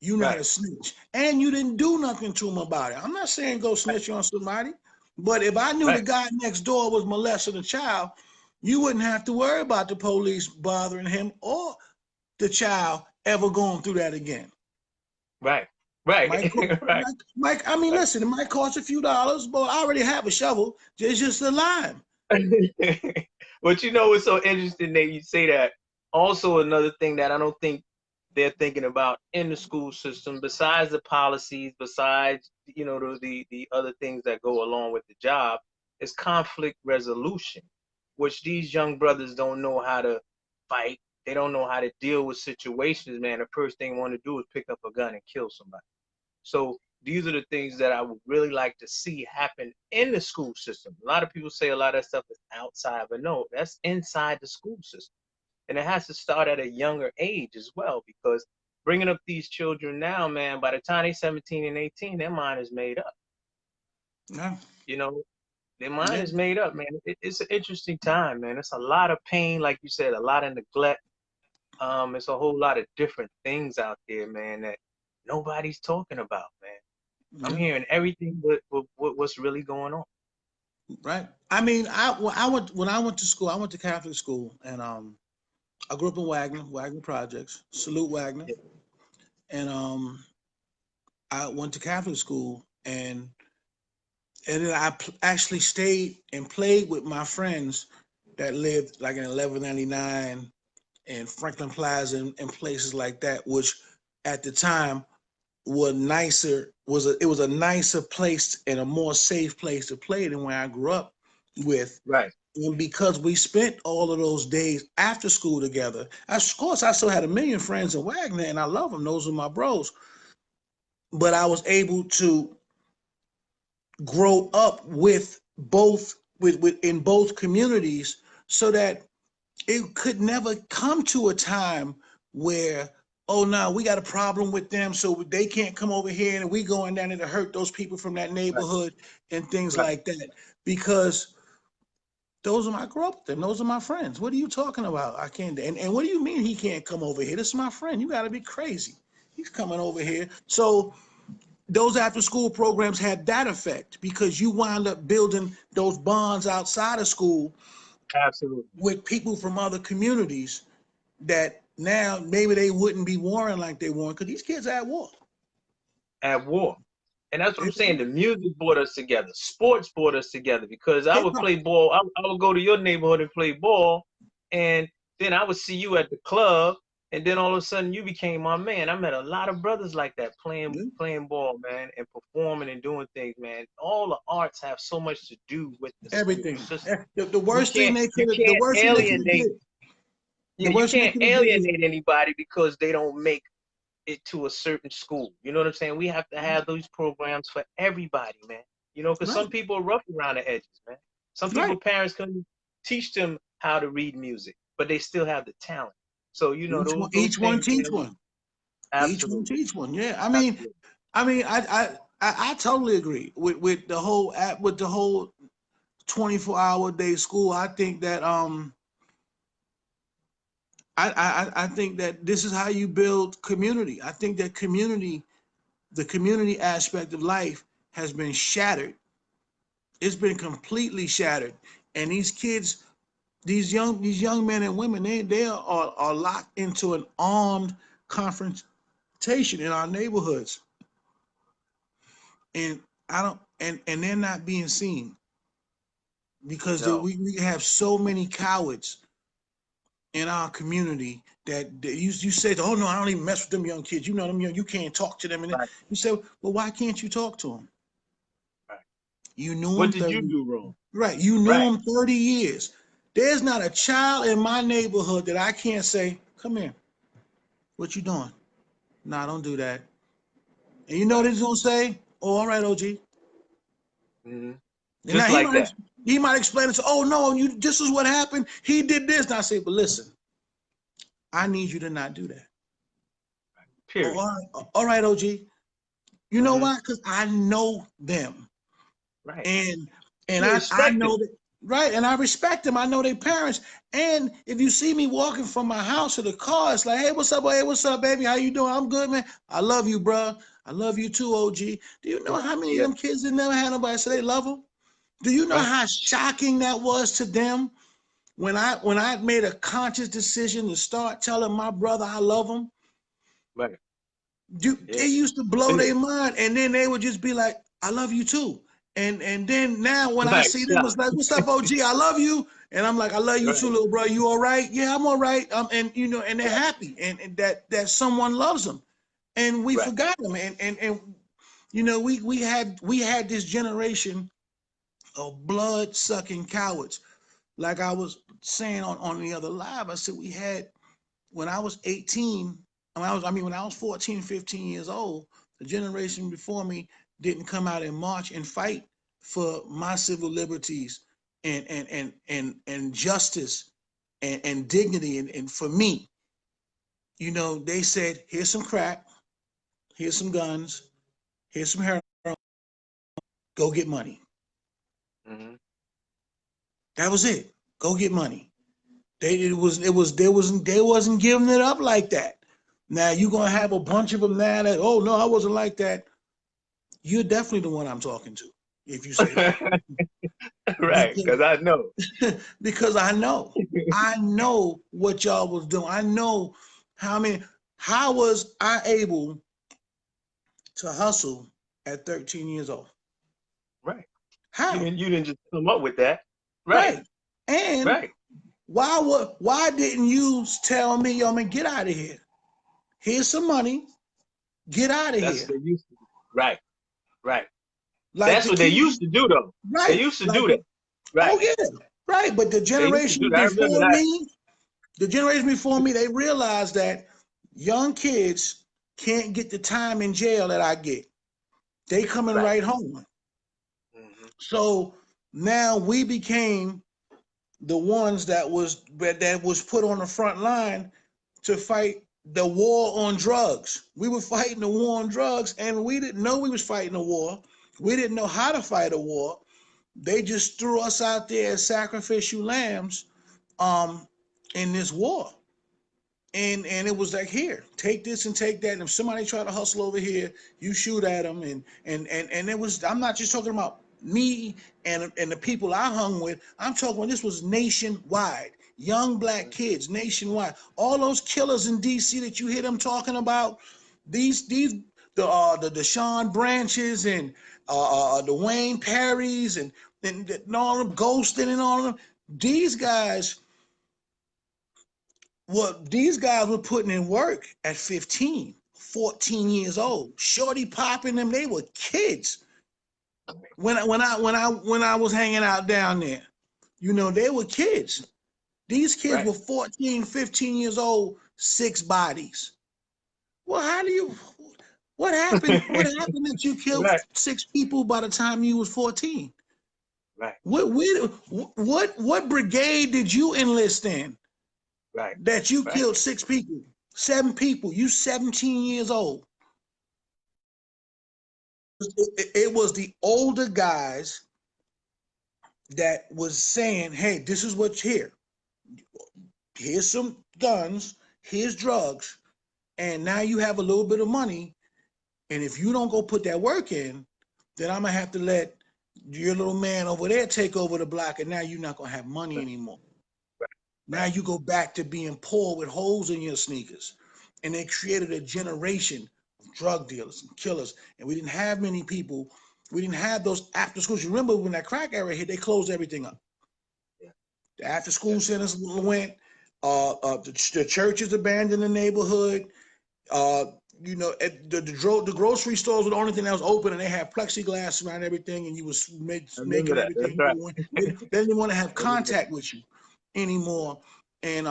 You're not a snitch. And you didn't do nothing to him about it. I'm not saying go snitch on somebody, but if I knew the guy next door was molesting a child, you wouldn't have to worry about the police bothering him or the child ever going through that again. Right. Mike, I mean, listen, it might cost a few dollars, but I already have a shovel. It's just a lime. But you know, it's so interesting that you say that. Also, another thing that I don't think they're thinking about in the school system, besides the policies, besides, you know, the other things that go along with the job, is conflict resolution, which these young brothers don't know how to fight. They don't know how to deal with situations, man. The first thing they want to do is pick up a gun and kill somebody. So these are the things that I would really like to see happen in the school system. A lot of people say a lot of that stuff is outside, but no, that's inside the school system. And it has to start at a younger age as well, because bringing up these children now, man, by the time they're 17 and 18, their mind is made up. Yeah. You know, their mind is made up, man. It's an interesting time, man. It's a lot of pain, like you said, a lot of neglect. It's a whole lot of different things out there, man, that nobody's talking about, man. I'm hearing everything but what's really going on. Right. I mean, when I went to school, I went to Catholic school, and I grew up in Wagner Projects. Salute Wagner. And I went to Catholic school, and then I actually stayed and played with my friends that lived like in 1199 and Franklin Plaza and places like that, which at the time were nicer. It was a nicer place and a more safe place to play than where I grew up with. Right. And because we spent all of those days after school together, of course, I still had a million friends in Wagner, and I love them. Those are my bros. But I was able to grow up with both, in both communities, so that it could never come to a time where, oh, no, we got a problem with them, so they can't come over here, and we going down there to hurt those people from that neighborhood and things like that. Because I grew up with them. Those are my friends. What are you talking about? I can't. And what do you mean he can't come over here? This is my friend. You got to be crazy. He's coming over here. So those after school programs had that effect, because you wind up building those bonds outside of school. Absolutely. With people from other communities that now maybe they wouldn't be warring like they warring, because these kids are at war. At war. And that's what I'm saying. The music brought us together. Sports brought us together, because I would play ball. I would go to your neighborhood and play ball, and then I would see you at the club, and then all of a sudden you became my man. I met a lot of brothers like that Yeah. playing ball, man, and performing and doing things, man. All the arts have so much to do with the school Everything. system. The You worst thing can't they you could have, the can't worst thing they could have alienate did, the yeah, you worst thing they can't could have did was, alienate anybody because they don't make it to a certain school. You know what I'm saying? We have to have those programs for everybody, man. You know, because right, some people are rough around the edges, man. Some people right. parents couldn't teach them how to read music, but they still have the talent. So you know those Each one things, teach man. one. Each one Absolutely, teach one. Yeah. absolutely. I totally agree with the whole app, with the whole 24-hour day school. I think that I think that this is how you build community. I think that the community aspect of life has been shattered. It's been completely shattered. And these kids, these young men and women, they are locked into an armed confrontation in our neighborhoods. And I don't and they're not being seen because No, we have so many cowards in our community that you say, oh no, I don't even mess with them young kids. You know them young, you can't talk to them. And right, you say, well, why can't you talk to them? right. You knew What them did you 30, do wrong? right? You knew Right. them 30 years. There's not a child in my neighborhood that I can't say, come here, what you doing? Nah, don't do that. And you know what Right. he's gonna say? Oh, all right, OG. Hmm. And now Just like that. he might explain it to, oh no, this is what happened. He did this. And I say, but listen, I need you to not do that. Oh, Period. all right, OG. You know Hmm. why? Because I know them. Right. And and You I respect know it. that, right, and I respect them. I know their parents. And if you see me walking from my house to the car, it's like, hey, what's up? Hey, what's up, baby? How you doing? I'm good, man. I love you, bro. I love you too, OG. Do you know Yeah. how many of Yeah. them kids that never had nobody say they love them? Do you know Right. how shocking that was to them when I made a conscious decision to start telling my brother I love him? Right. They Yeah. used to blow And their mind, and then they would just be like, "I love you too." And then now when I right. see them, Stop. it's like, "What's up, OG? I love you." And I'm like, "I love you too, Right. little bro. You all right?" "Yeah, I'm all right." And and they're happy, and that someone loves them, and we Right. forgot them, and we had this generation of blood sucking cowards. Like I was saying on the other live, I said we had when I was 18, when I was 14, 15 years old, the generation before me didn't come out and march and fight for my civil liberties and justice and dignity and for me. They said, here's some crack, here's some guns, here's some heroin, go get money. Hmm. That was it. Go get money. They wasn't giving it up like that. Now you're gonna have a bunch of them now that, oh no, I wasn't like that. You're definitely the one I'm talking to if you say that. Right. Because Because I know. because I know what y'all was doing. I know how was I able to hustle at 13 years old? Right. You How? didn't. You didn't just come up with that. Right. Right. And Right. why didn't you tell me, yo man, get out of here? Here's some money. Get out of That's here. what they used to do. Right. Right. Like That's the what they kids, used to do, though. They right? used to Like do that. oh Right. yeah, right. But the They used to do generation that. I remember before that. me, they realized that young kids can't get the time in jail that I get. They coming Right. right home. Hmm. So now we became the ones that was put on the front line to fight the war on drugs. We were fighting the war on drugs, and we didn't know we was fighting a war. We didn't know how to fight a war. They just threw us out there as sacrificial lambs um, in this war. And it was like, here, take this and take that. And if somebody try to hustle over here, you shoot at them. And it was, I'm not just talking about me and the people I hung with. I'm talking about this was nationwide. Young black kids nationwide. All those killers in DC that you hear them talking about, these the Deshaun Branches and the Wayne Perrys and all of them, Ghostin and all of them. These guys Well, these guys were putting in work at 15, 14 years old. Shorty popping them, they were kids. When I was hanging out down there, you know, they were kids. These kids Right. were 14, 15 years old, 6 bodies. Well, how do you what happened? What happened that you killed Right. 6 people by the time you was 14? Right. What brigade did you enlist in Right. that you Right. killed 6 people, 7 people? You 17 years old. It was the older guys that was saying, "Hey, this is what's here. Here's some guns. Here's drugs, and now you have a little bit of money. And if you don't go put that work in, then I'm gonna have to let your little man over there take over the block, and now you're not gonna have money anymore. Now you go back to being poor with holes in your sneakers." And they created a generation of drug dealers and killers. And we didn't have many people. We didn't have those after schools. You remember when that crack era hit, they closed everything up. Yeah. The after school centers went. The churches abandoned the neighborhood. You know, the grocery stores were the only thing that was open, and they had plexiglass around everything, and you was I remember making that. That's everything right. go in. They didn't want to have contact with you anymore. And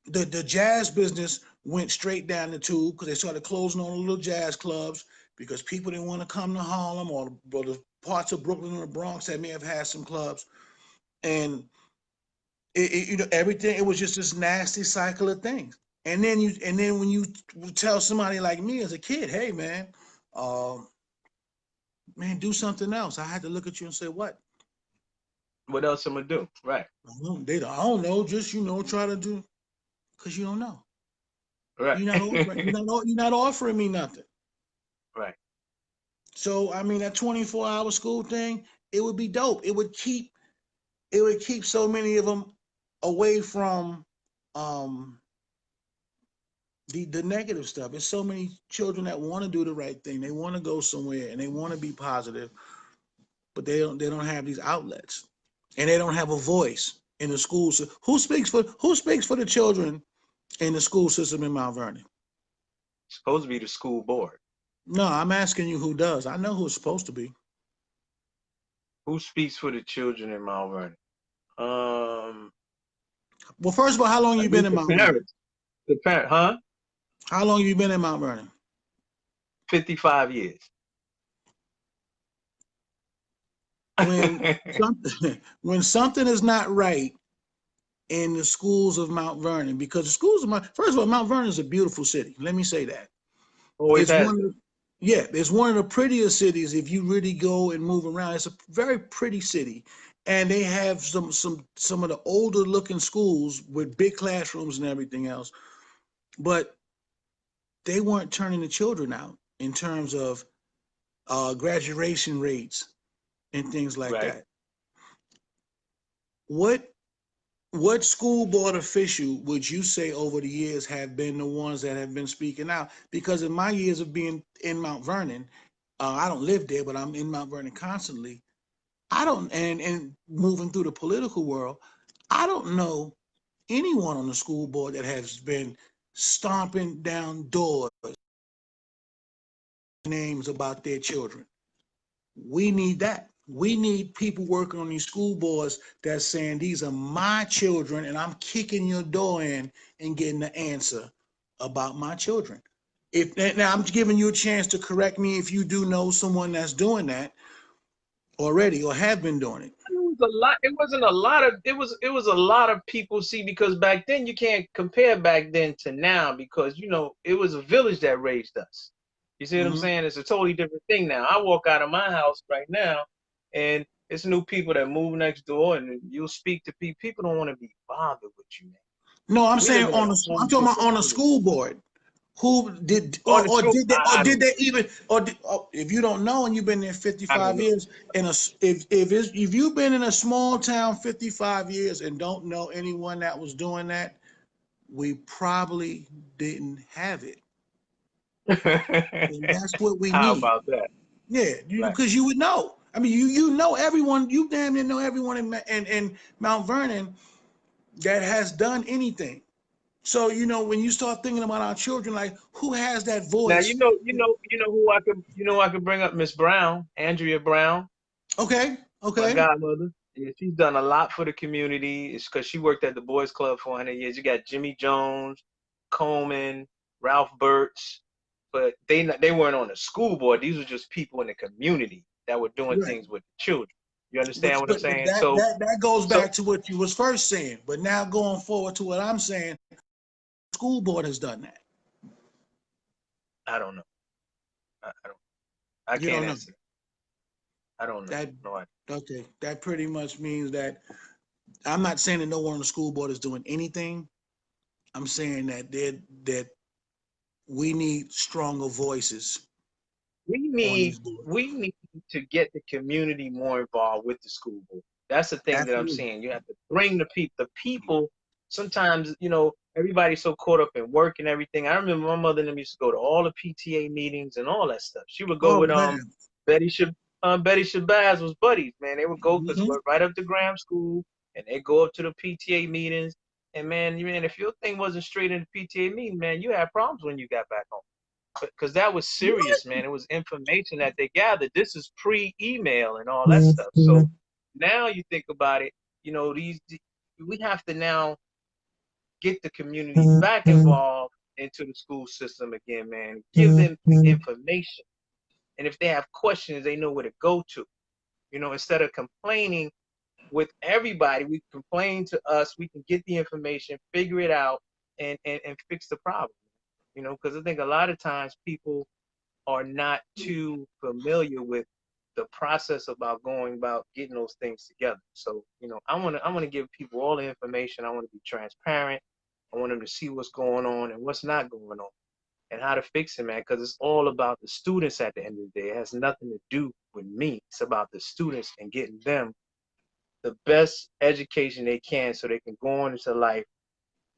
the jazz business went straight down the tube because they started closing all the little jazz clubs because people didn't want to come to Harlem or the parts of Brooklyn or the Bronx that may have had some clubs. And you know, everything, it was just this nasty cycle of things. And then when you tell somebody like me as a kid, "Hey man, man, do something else," I had to look at you and say, "What?" What else am I gonna do? Right. I don't know, just, you know, try to do, because you don't know. Right. You're not offering me nothing. Right. So I mean, that 24-hour school thing, it would be dope. It would keep so many of them away from the negative stuff. There's so many children that want to do the right thing. They want to go somewhere and they want to be positive, but they don't have these outlets, and they don't have a voice in the schools. So who speaks for the children in the school system in Mount Vernon? Supposed to be the school board. No, I'm asking you who does. I know who it's supposed to be. Who speaks for the children in Mount Vernon? Well, first of all, how long I you been think in the Mount Vernon? parents. The parent, huh? How long you been in Mount Vernon? 55 years. When when something is not right in the schools of Mount Vernon, because the schools of first of all, Mount Vernon is a beautiful city. Let me say that. Always It's has one been. of it's one of the prettiest cities if you really go and move around. It's a very pretty city, and they have some of the older looking schools with big classrooms and everything else. But they weren't turning the children out in terms of graduation rates and things like Right. that. What school board official would you say over the years have been the ones that have been speaking out? Because in my years of being in Mount Vernon, I don't live there, but I'm in Mount Vernon constantly. I don't, and moving through the political world, I don't know anyone on the school board that has been stomping down doors names about their children. We need that. We need people working on these school boards that's saying, "These are my children, and I'm kicking your door in and getting the answer about my children." If now I'm giving you a chance to correct me if you do know someone that's doing that already or have been doing it. It was a lot. It wasn't a lot of. It was a lot of people. See, because back then you can't compare back then to now because you know it was a village that raised us. You see what I'm Mm-hmm. saying? It's a totally different thing now. I walk out of my house right now, and it's new people that move next door, and you'll speak to people. People don't want to be bothered with you, man. No, I'm We saying live in a I'm totally talking about different on a world. school board. Who did On the or school, did they I did don't. they even if you don't know and you've been there I don't 55 know. years if you've been in a small town 55 years and don't know anyone that was doing that, we probably didn't have it. And that's what we How need. about that? Yeah, Right. because you would know. I mean, you know everyone. You damn near know everyone in Mount Vernon that has done anything. So, when you start thinking about our children, like, who has that Now voice? you know who I could bring up, Miss Brown, Andrea Brown, Okay, my okay. godmother. Yeah, she's done a lot for the community. It's because she worked at the Boys Club for 100 years. You got Jimmy Jones, Coleman, Ralph Birch, but they weren't on the school board. These were just people in the community that were doing Right. things with the children. You But, understand what I'm but saying? that, that, that goes So back to what you was first saying. But now going forward to what I'm saying, school board has done that. I don't know. I don't. I You can't don't know. answer. I don't know. That No, okay. That pretty much means that I'm not saying that no one on the school board is doing anything. I'm saying that we need stronger voices we on need these boards. we need to get the community more involved with the school board. That's the thing that I'm Absolutely. saying. You have to bring the people. The people. Sometimes everybody's so caught up in work and everything. I remember my mother and them used to go to all the PTA meetings and all that stuff. She would go Oh with man. Betty Betty Shabazz was buddies, man. They would go because Hmm. we're right up to Graham School and they go up to the PTA meetings. And man, if your thing wasn't straight in the PTA meeting, man, you had problems when you got back home because that was serious, man. It was information that they gathered. This is pre-email and all that stuff. So now you think about it, we have to now get the community back involved into the school system again, man. Give them the information, and if they have questions, they know where to go to. Instead of complaining with everybody, we complain to us. We can get the information, figure it out, and fix the problem. Because I think a lot of times people are not too familiar with the process about going about getting those things together. So, I want to give people all the information. I want to be transparent. I want them to see what's going on and what's not going on and how to fix it, man, because it's all about the students at the end of the day. It has nothing to do with me. It's about the students and getting them the best education they can so they can go on into life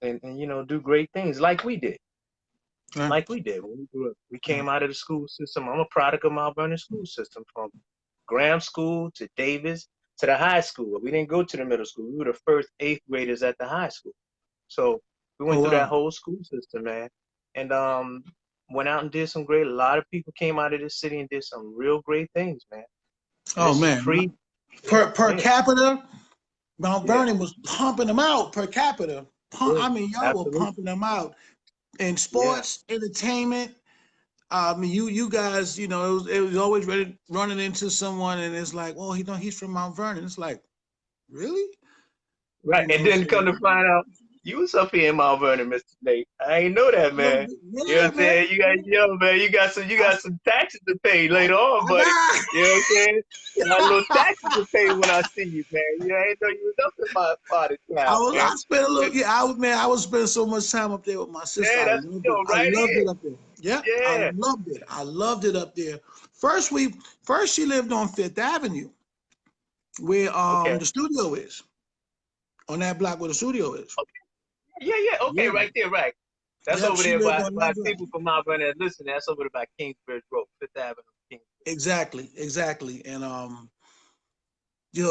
and do great things like we did. Right. Like we did when we grew up. We came out of the school system. I'm a product of Mount Vernon school system, from Graham School to Davis to the high school. We didn't go to the middle school. We were the first eighth graders at the high school. So we Oh went through that wow. whole school system, man. And went out and did some great. A lot of people came out of this city and did some real great things, man. And Oh this is man. pre. Yeah, Per yeah, capita, Mount yeah, Vernon was pumping them out per capita. yeah. I mean, y'all were Absolutely. pumping them out in Yeah. sports, entertainment. I mean, you guys, it was always running into someone, and it's like, well, he's from Mount Vernon. It's like, really? Right. And then So come to find out you was up here in Mount Vernon, Mr. Nate. I ain't know that, man. You know what yeah, I'm man. saying? Man, you I, got some taxes to pay later on, I buddy. got. You know what I'm saying? You got a little taxes to pay when I see you, man. I ain't know you was up in my part of town, man. I spent a little, yeah, I was spending so much time up there with my sister. Yeah, that's I right loved it here. up there. Yeah, I Yeah. loved it. I loved it up there. First she lived on Fifth Avenue, where Okay. the studio is, on that block where the studio is. Yeah, yeah. Okay, Yeah. right there, right. That's Yep, over she there lived by on that block. people from Mount Vernon. Listen, that's over there by Kingsbridge Road, Fifth Avenue, Kingsbridge. Exactly. And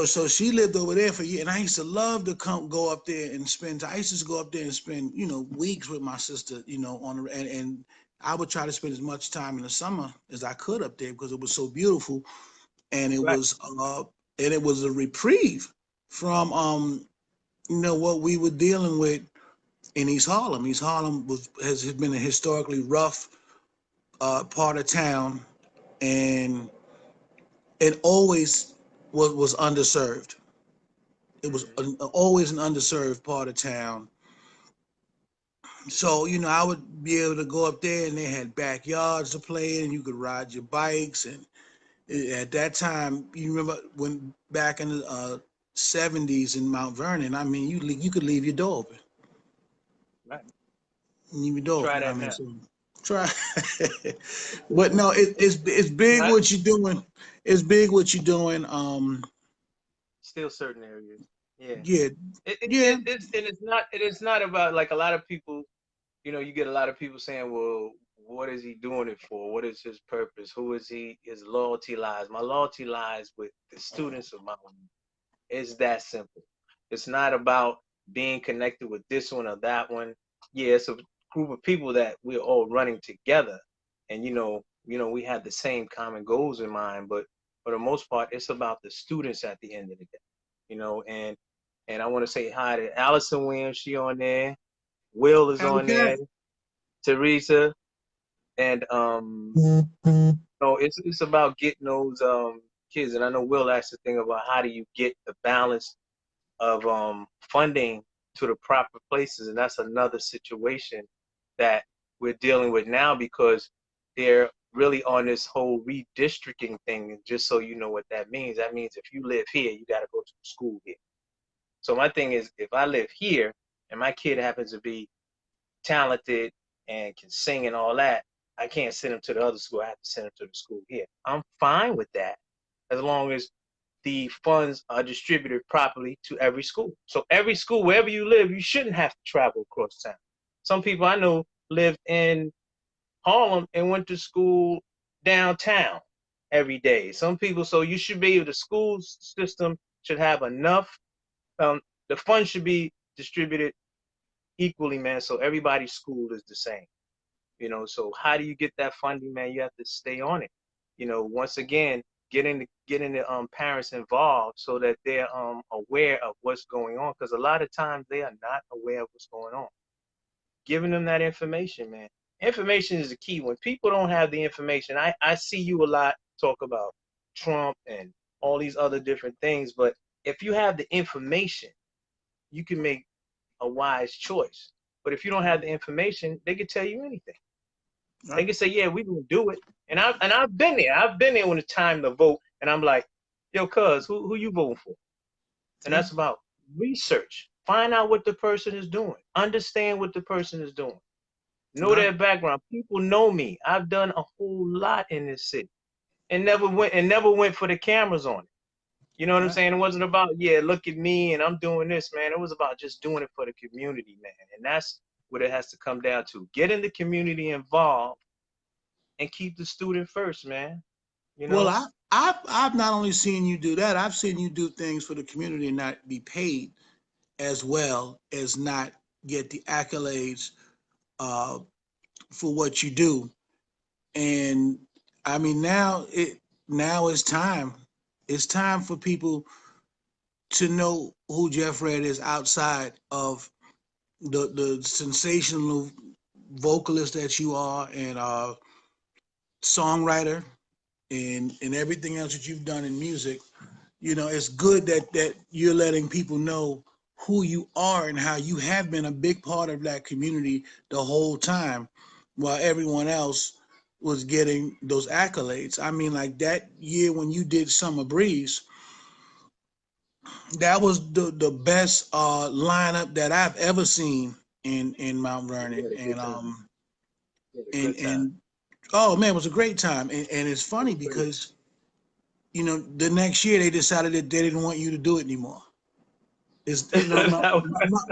so she lived over there for years, and I used to love to go up there and spend. I used to go up there and spend, weeks with my sister, and I would try to spend as much time in the summer as I could up there because it was so beautiful, and Right. it was a reprieve from what we were dealing with in East Harlem. East Harlem has been a historically rough part of town, and it always was underserved. It was always an underserved part of town. So, I would be able to go up there and they had backyards to play in and you could ride your bikes. And at that time, you remember when back in the 70s in Mount Vernon, I mean, you could leave your door open. Right. Leave your door Try open. I that mean, now. so try. But no, it's big Not what you're doing. It's big what you're doing. still certain areas. Yeah. Yeah, yeah. It's not about, like, a lot of people, you get a lot of people saying, well, what is he doing it for? What is his purpose? Who is he? His loyalty lies. My loyalty lies with the students of Mount Vernon. It's that simple. It's not about being connected with this one or that one. yeah, it's a group of people that we're all running together, and we have the same common goals in mind. But for the most part, it's about the students at the end of the day, and I want to say hi to Allison Williams. She on there. Will is on there. Okay. Teresa, and no, it's about getting those kids. And I know Will asked the thing about how do you get the balance of funding to the proper places, and that's another situation that we're dealing with now because they're really on this whole redistricting thing. And just so you know what that means if you live here, you got to go to school here. So my thing is, if I live here and my kid happens to be talented and can sing and all that, I can't send him to the other school. I have to send him to the school here. I'm fine with that as long as the funds are distributed properly to every school. So every school, wherever you live, you shouldn't have to travel across town. Some people I know lived in Harlem and went to school downtown every day. Some people, so you should be able, the school system should have enough, the funds should be distributed equally, man, so everybody's school is the same. So how do you get that funding, man? You have to stay on it. Once again, getting the parents involved so that they're aware of what's going on, because a lot of times they are not aware of what's going on. Giving them that information, man. Information is the key. When people don't have the information, I see you a lot talk about Trump and all these other different things, but if you have the information, you can make a wise choice. But if you don't have the information, they can tell you anything. They can say, yeah, we can do it. And I've been there. I've been there when it's time to vote. And I'm like, yo, cuz, who you voting for? And that's about research. Find out what the person is doing. Understand what the person is doing. Know their background. People know me. I've done a whole lot in this city. And never went for the cameras on it. You know what I'm saying? It wasn't about, yeah, look at me and I'm doing this, man. It was about just doing it for the community, man. And that's what it has to come down to. Getting the community involved and keep the student first, man. Well, I've not only seen you do that, I've seen you do things for the community and not be paid as well as not get the accolades for what you do. And I mean, now it's time. It's time for people to know who Jeff Redd is outside of the sensational vocalist that you are and songwriter and everything else that you've done in music. It's good that you're letting people know who you are and how you have been a big part of that community the whole time while everyone else was getting those accolades. I mean, like that year when you did Summer Breeze, that was the best lineup that I've ever seen in Mount Vernon. And oh man, it was a great time. And it's funny because the next year they decided that they didn't want you to do it anymore.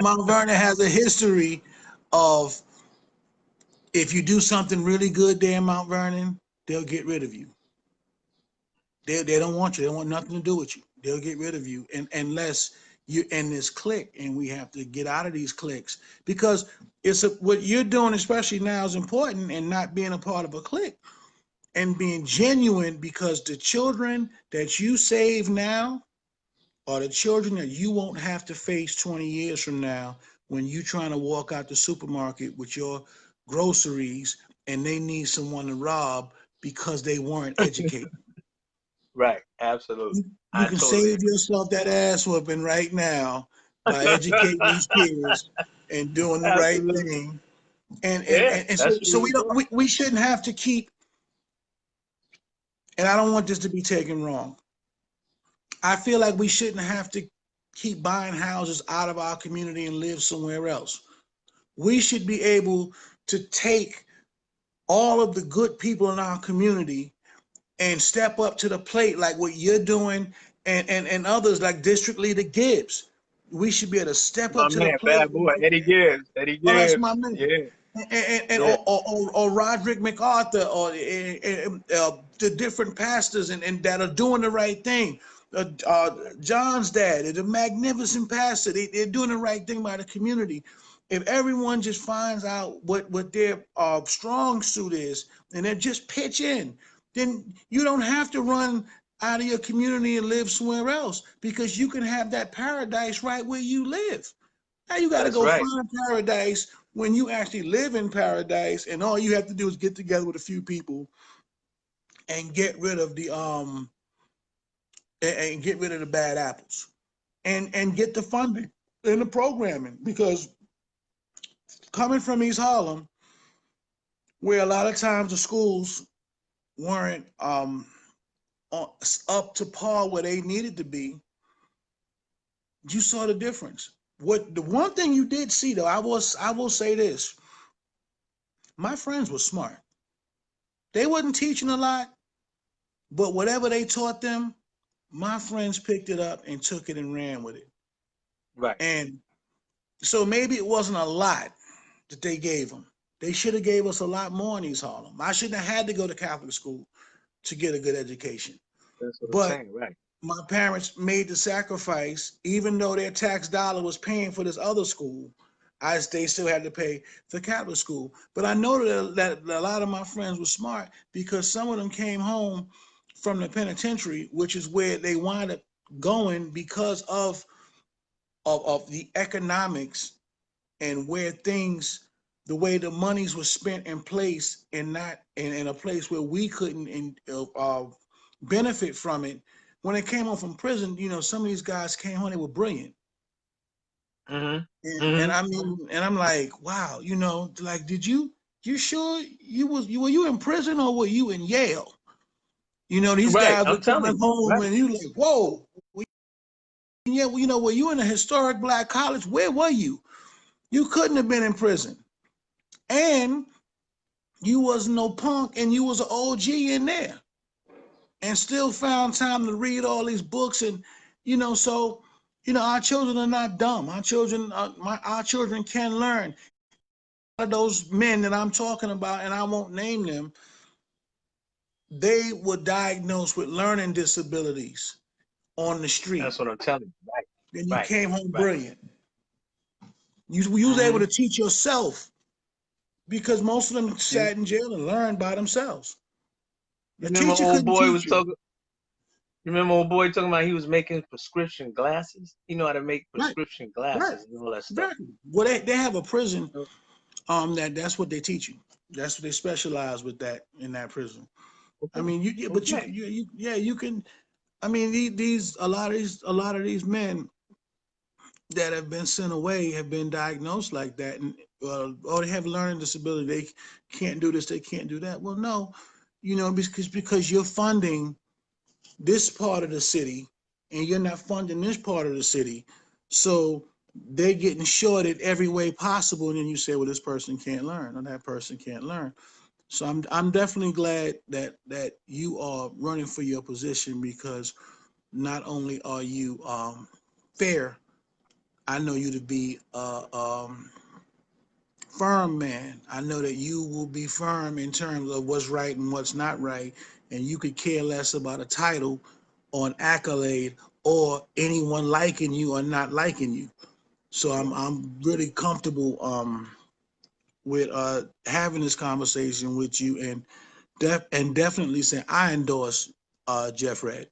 Mount Vernon has a history of, if you do something really good there in Mount Vernon, they'll get rid of you. They don't want you. They don't want nothing to do with you. They'll get rid of you, and unless you're in this clique, and we have to get out of these cliques because what you're doing, especially now, is important, and not being a part of a clique and being genuine, because the children that you save now are the children that you won't have to face 20 years from now when you're trying to walk out the supermarket with your groceries and they need someone to rob because they weren't educated. Right, absolutely. You can save yourself that ass whooping right now by educating these kids and doing the right thing. And so we shouldn't have to keep, and I don't want this to be taken wrong, I feel like we shouldn't have to keep buying houses out of our community and live somewhere else. We should be able to take all of the good people in our community and step up to the plate like what you're doing and others like District Leader Gibbs. We should be able to step up to the plate. Bad boy, Eddie Gibbs. Oh, that's my man. Yeah. Or Roderick MacArthur, or the different pastors and that are doing the right thing. John's dad is a magnificent pastor. They're doing the right thing by the community. if everyone just finds out what their strong suit is and then just pitch in, then you don't have to run out of your community and live somewhere else because you can have that paradise right where you live. Now you got to That's go right. find paradise when you actually live in paradise, and all you have to do is get together with a few people and get rid of the and get rid of the bad apples and get the funding and the programming, because coming from East Harlem, where a lot of times the schools weren't up to par where they needed to be, you saw the difference. What the one thing you did see though, I will say this: my friends were smart. They wasn't teaching a lot, but whatever they taught them, my friends picked it up and took it and ran with it. Right. And so maybe it wasn't a lot that they gave them. They should have gave us a lot more in East Harlem. I shouldn't have had to go to Catholic school to get a good education. That's what I'm But saying. Right. my parents made the sacrifice, even though their tax dollar was paying for this other school. They still had to pay for Catholic school. But I know that a lot of my friends were smart because some of them came home from the penitentiary, which is where they wound up going because of the economics and where things, the way the monies were spent in place and not in a place where we couldn't benefit from it. When they came home from prison, some of these guys came home, they were brilliant. Mm-hmm. And Mm-hmm. I mean, and I'm like, wow, like, you sure were you in prison or were you in Yale? These Right. guys were I'm telling coming you. home Right. and you like, whoa, yeah, were you in a historic black college? Where were you? You couldn't have been in prison. And you was no punk and you was an OG in there and still found time to read all these books. And so our children are not dumb. Our children can learn. A lot of those men that I'm talking about, and I won't name them, they were diagnosed with learning disabilities on the street. That's what I'm telling you. Right. Then you Right. came home Right. brilliant. You was able Mm-hmm. to teach yourself because most of them You sat in jail and learned by themselves. The remember teacher old couldn't boy teach was you. talking. You remember old boy talking about he was making prescription glasses? He know how to make Right, prescription right, glasses and all that stuff. exactly. Well, they have a prison that's what they teach you. That's what they specialize with that in that prison. I Okay. mean, but Okay. you can. I mean, a lot of these men that have been sent away have been diagnosed like that, and or they have learning disability. They can't do this, they can't do that. Well, no, because you're funding this part of the city and you're not funding this part of the city, so they're getting shorted every way possible. And then you say, well, this person can't learn or that person can't learn. So I'm definitely glad that you are running for your position, because not only are you fair, I know you to be a firm man. I know that you will be firm in terms of what's right and what's not right, and you could care less about a title or an accolade or anyone liking you or not liking you. So I'm really comfortable with having this conversation with you, and definitely saying I endorse Jeff Red.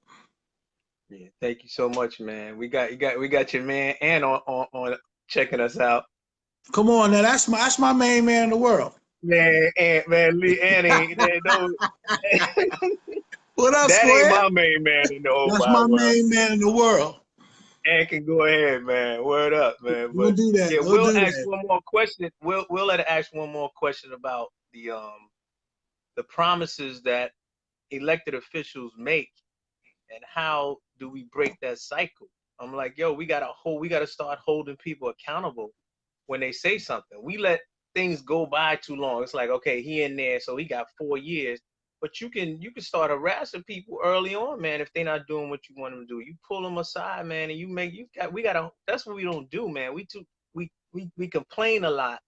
Yeah. Thank you so much, man. We got your man and on checking us out. Come on now, that's my main man in the world. Man, and man, Lee and ain't that, no, What up, that ain't Square? my main man in the whole That's wide my world. main man in the world. And can go ahead, man. Word up, man. We'll But do that. yeah, We'll we'll do ask that. one more question. We'll let her ask one more question about the promises that elected officials make and how do we break that cycle. I'm like, yo, we gotta start holding people accountable when they say something. We let things go by too long. It's like, okay, he in there, so he got 4 years. But you can start harassing people early on, man, if they're not doing what you want them to do. You pull them aside, man, and we gotta. That's what we don't do, man. We complain a lot,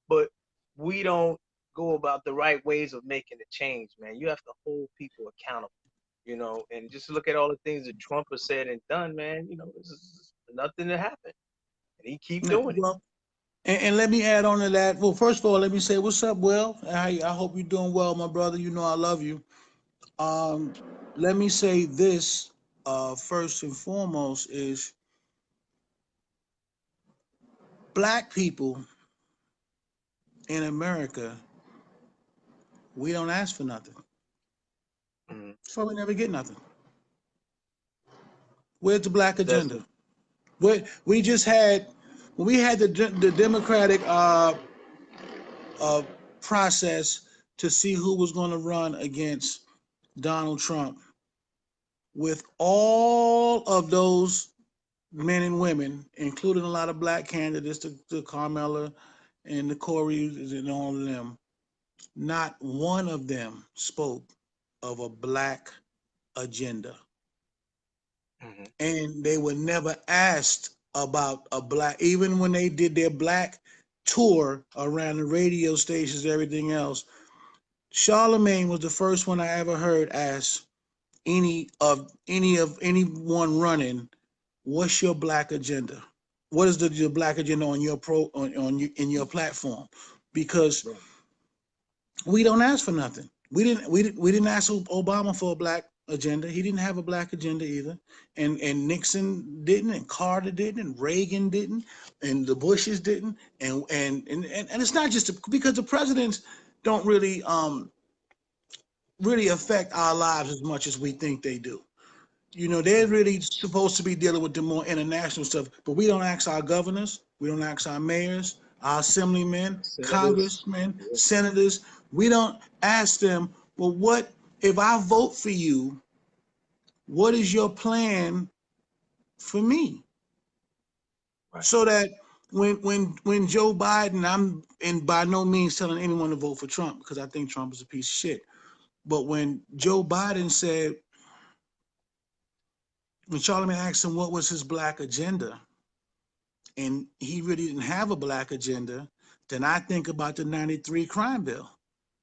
but we don't go about the right ways of making a change, man. You have to hold people accountable, and just look at all the things that Trump has said and done, man. This is nothing to happen, and he keep No, doing it. well, And let me add on to that. Well, first of all, let me say what's up, Will. I hope you're doing well, my brother. You know I love you. Um, Let me say this first and foremost is black people in America, we don't ask for nothing. Mhm. So we never get nothing. Where's the black That's agenda? We just had when we had the Democratic uh, process to see who was going to run against Donald Trump. With all of those men and women, including a lot of black candidates, the Carmela and the Corys and all of them, not one of them spoke of a black agenda. Mhm. And they were never asked about a black, even when they did their black tour around the radio stations, everything else. Charlemagne was the first one I ever heard ask anyone running, what's your black agenda? What is your black agenda on your in your platform? Because Right. we don't ask for nothing. We didn't ask Obama for a black agenda. He didn't have a black agenda either. And Nixon didn't, and Carter didn't, and Reagan didn't, and the Bushes didn't. And it's not just because the presidents don't really affect our lives as much as we think they do. You know, they're Mhm. really supposed to be dealing with the more international stuff, but we don't ask our governors, we don't ask our mayors, our assemblymen, Senators. congressmen, Yeah. senators. We don't ask them, well, what if I vote for you? What is your plan for me? Right. So that when Joe Biden, I'm and by no means telling anyone to vote for Trump because I think Trump is a piece of shit. But when Joe Biden said, when Charlamagne asked him what was his black agenda, and he really didn't have a black agenda, then I think about the 93 crime bill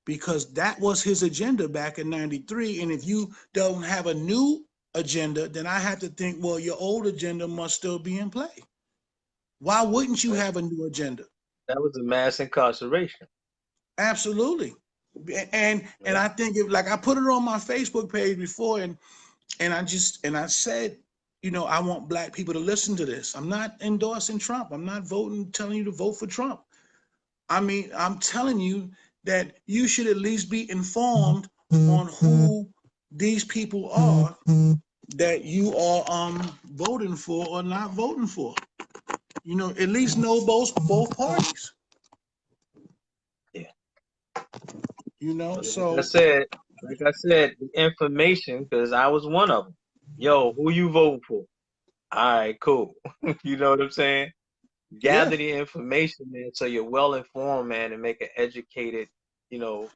because that was his agenda back in 93. And if you don't have a new agenda, then I have to think, well, your old agenda must still be in play. Why wouldn't you Right. have a new agenda? That was a mass incarceration. Absolutely. And Right. I think if like I put it on my Facebook page before and I said, you know, I want black people to listen to this. I'm not endorsing Trump. I'm not telling you to vote for Trump. I mean, I'm telling you that you should at least be informed on who these people are that you are voting for or not voting for. You know, at least know both parties. Yeah. You know, But so like I said, the information, because I was one of them. Yo, who you voting for? All right, cool. You know what I'm saying? yeah. Gather the information, man, so you're well informed, man, and make an educated, you know,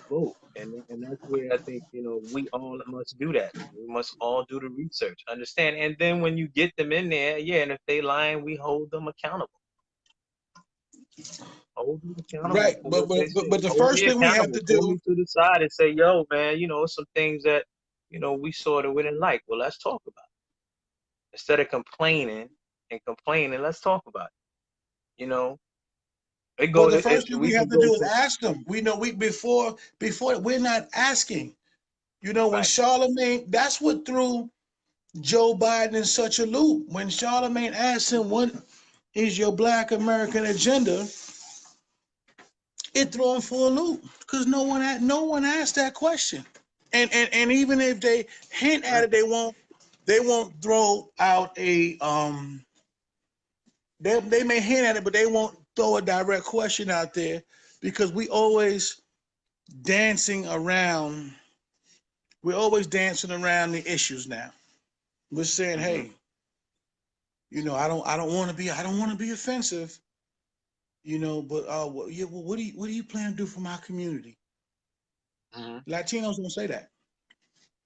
vote. And that's where I think, we all must do that. We must all do the research, understand. And then when you get them in there, yeah, and if they lying, we hold them accountable. Hold me accountable Right. for But what but they but, say. but the Hold first me thing we have accountable. to Pull do, me to the side and say, yo, man, some things that, we sort of wouldn't like. Well, let's talk about it. Instead of complaining, let's talk about it. It but go the to it, first thing we we have can to go do is to ask them. We know we before we're not asking. You know, when right. Charlemagne, that's what threw Joe Biden in such a loop. When Charlemagne asked him, "What is your Black American agenda?" It threw him for a loop because no one asked that question. And even if they hint at Right. it, they won't throw out a they may hint at it, but they won't throw a direct question out there because dancing around we're always dancing around the issues now. We're saying, Mm-hmm. hey, you know, I don't want to be offensive, you know, but yeah, well, what do you plan to do for my community? Mm-hmm. Latinos don't say that.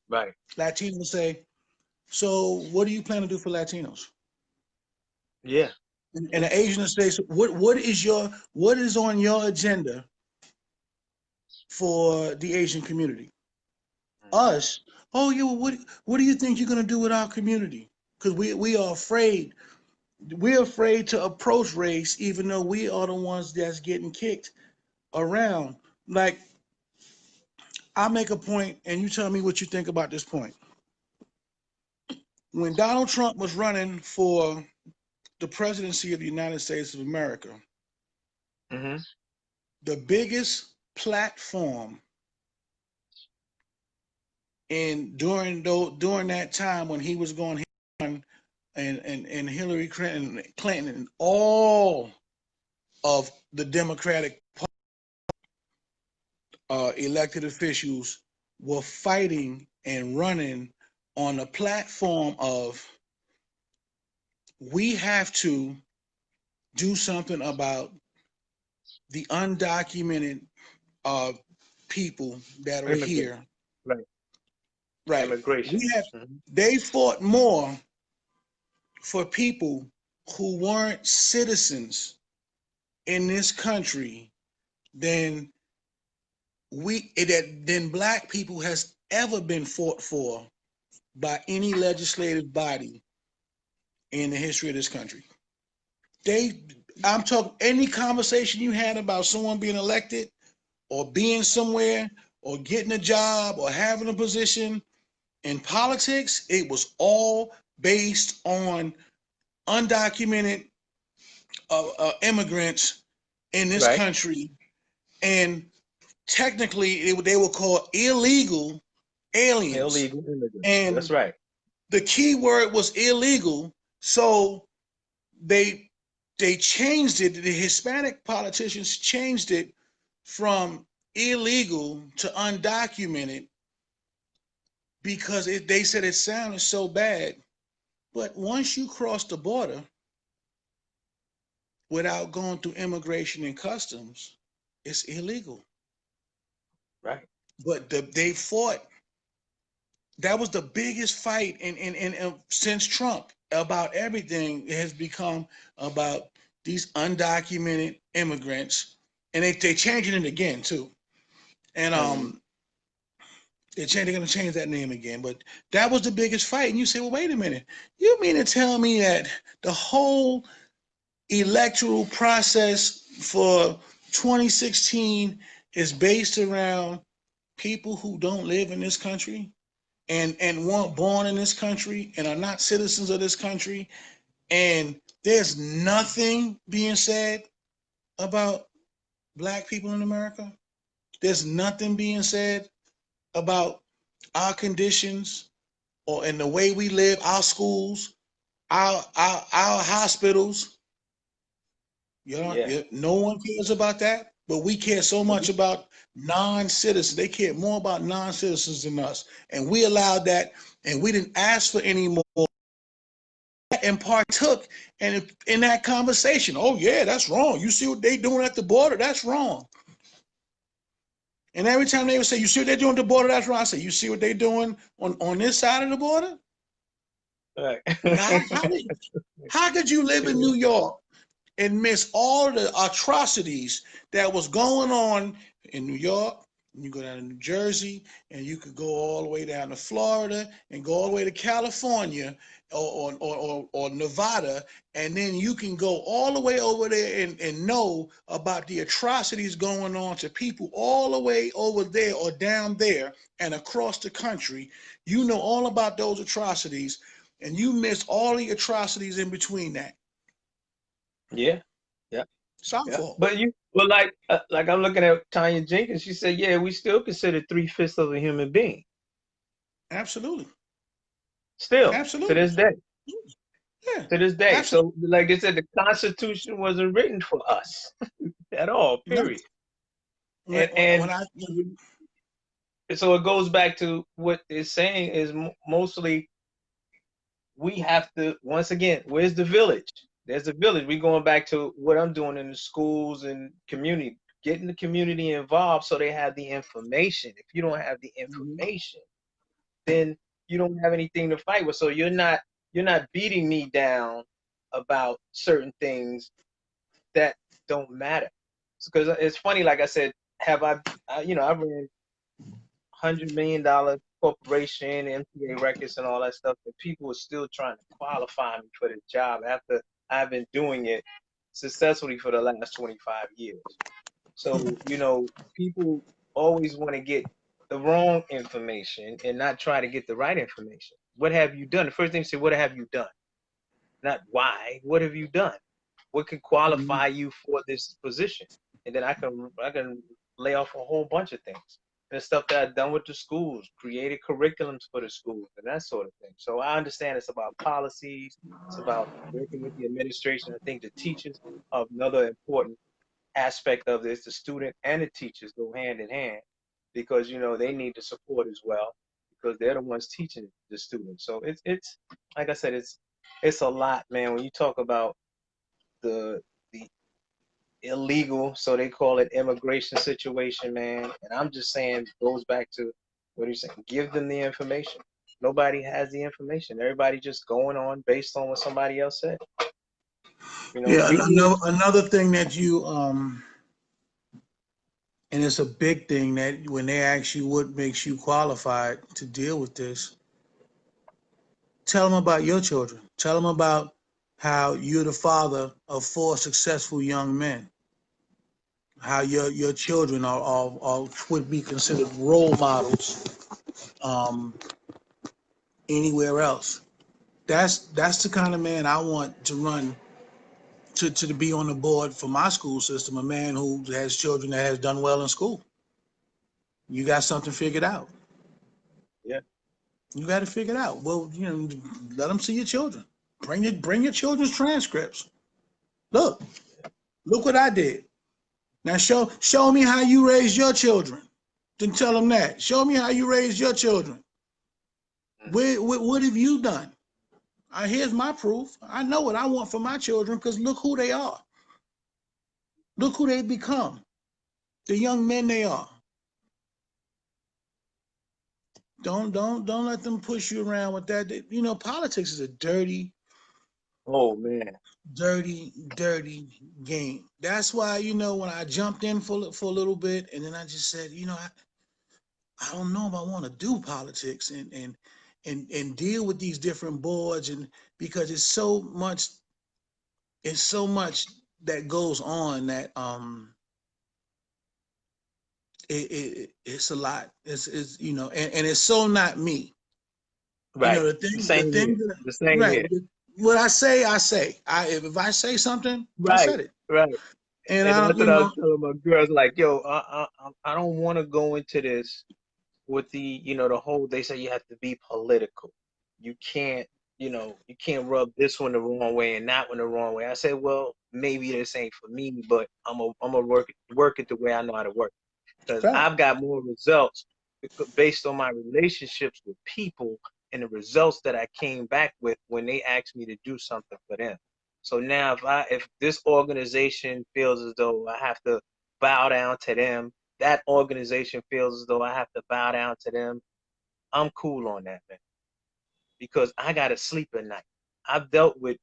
Right. Latinos say, so what do you plan to do for Latinos? Yeah. And the Asian states, what is on your agenda for the Asian community? Mm-hmm. Us, oh yeah, well, what do you think you're gonna do with our community? Because we are afraid we're afraid to approach race, even though we are the ones that's getting kicked around. Like, I'll make a point, and you tell me what you think about this point. When Donald Trump was running for the presidency of the United States of America, Mm-hmm. the biggest platform during that time when he was going and Hillary Clinton and all of the Democratic elected officials were fighting and running on the platform of, we have to do something about the undocumented people that are Immigrant. here. Right. Right. Immigration. They fought more for people who weren't citizens in this country than black people has ever been fought for by any legislative body in the history of this country. I'm talking, any conversation you had about someone being elected or being somewhere or getting a job or having a position in politics, it was all based on undocumented immigrants in this Right. country, and technically they were called illegal aliens. Illegal immigrants. And That's right. the key word was illegal, so they changed it. The Hispanic politicians changed it from illegal to undocumented because they said it sounded so bad. But once you cross the border without going through immigration and customs, it's illegal. Right. But they fought. That was the biggest fight in since Trump about everything. It has become about these undocumented immigrants, and they changing it again too. And they're going to change that name again. But that was the biggest fight. And you say, well, wait a minute. You mean to tell me that the whole electoral process for 2016 is based around people who don't live in this country and weren't born in this country and are not citizens of this country, and there's nothing being said about black people in America? There's nothing being said about our conditions or in the way we live, our schools, our hospitals. No one cares about that, but we care so much about non-citizens. They care more about non-citizens than us, and we allowed that, and we didn't ask for any more, and partook in that conversation. Oh yeah, that's wrong. You see what they doing at the border? That's wrong. And every time they would say, you see what they're doing at the border? That's wrong. I say, you see what they're doing on this side of the border? Right. How could you live in New York and miss all the atrocities that was going on in New York? And you go down to New Jersey, and you could go all the way down to Florida and go all the way to California or Nevada, and then you can go all the way over there and know about the atrocities going on to people all the way over there or down there and across the country. You know all about those atrocities, and you miss all the atrocities in between that. Yeah. It's our fault. But like I'm looking at Tanya Jenkins. She said, yeah, we still consider 3/5 of a human being. Absolutely. Still. Absolutely. To this day. Yeah. To this day. Absolutely. So like I said, the Constitution wasn't written for us at all, period. No. So it goes back to what it's saying is mostly we have to, once again, where's the village? There's a village. We're going back to what I'm doing in the schools and community, getting the community involved so they have the information. If you don't have the information, then you don't have anything to fight with. So you're not beating me down about certain things that don't matter. Because it's funny, like I said, I ran $100 million corporation, MTA Records, and all that stuff, but people were still trying to qualify me for the job after I've been doing it successfully for the last 25 years. So, you know, people always want to get the wrong information and not try to get the right information. What have you done? The first thing you say, what have you done? Not why. What have you done? What could qualify you for this position? And then I can lay off a whole bunch of things. And the stuff that I've done with the schools, created curriculums for the schools and that sort of thing. So I understand it's about policies, it's about working with the administration. I think the teachers are another important aspect of this. The student and the teachers go hand in hand because you know they need the support as well because they're the ones teaching the students. So it's like I said, it's a lot, man. When you talk about the illegal, so they call it immigration situation, man. And I'm just saying, goes back to what he's saying. Give them the information. Nobody has the information. Everybody just going on based on what somebody else said. You know, Yeah, media. another thing that you and it's a big thing that when they ask you what makes you qualified to deal with this, tell them about your children. Tell them about how you're the father of 4 successful young men. How your children are would be considered role models um, anywhere else. That's the kind of man I want to run to be on the board for my school system. A man who has children that has done well in school. You got something figured out. Yeah. You got to figure it out. Well, you know, let them see your children. Bring your children's transcripts. Look, look what I did. Now show me how you raised your children. Then tell them that. Show me how you raised your children. What have you done? Here's my proof. I know what I want for my children because look who they are. Look who they become. The young men they are. Don't let them push you around with that. You know, politics is a dirty, Oh man. dirty game. That's why, you know, when I jumped in for a little bit and then I just said, you know, I don't know if I want to do politics and deal with these different boards and because it's so much that goes on that it's a lot. It's you know, and it's so not me. You Right. know, The the same things here. that The same right. here. What I say, I say. If I say something, I Right. said it. Right. And And I don't, that's you what I was know, telling my girls, like, yo, I don't want to go into this with the, you know, the whole, they say you have to be political. You can't, you know, you can't rub this one the wrong way and that one the wrong way. I said, well, maybe this ain't for me, but I'm a work it the way I know how to work. Because fact. I've got more results based on my relationships with people and the results that I came back with when they asked me to do something for them. So now if this organization feels as though I have to bow down to them, that organization feels as though I have to bow down to them, I'm cool on that, man. Because I gotta sleep at night. I've dealt with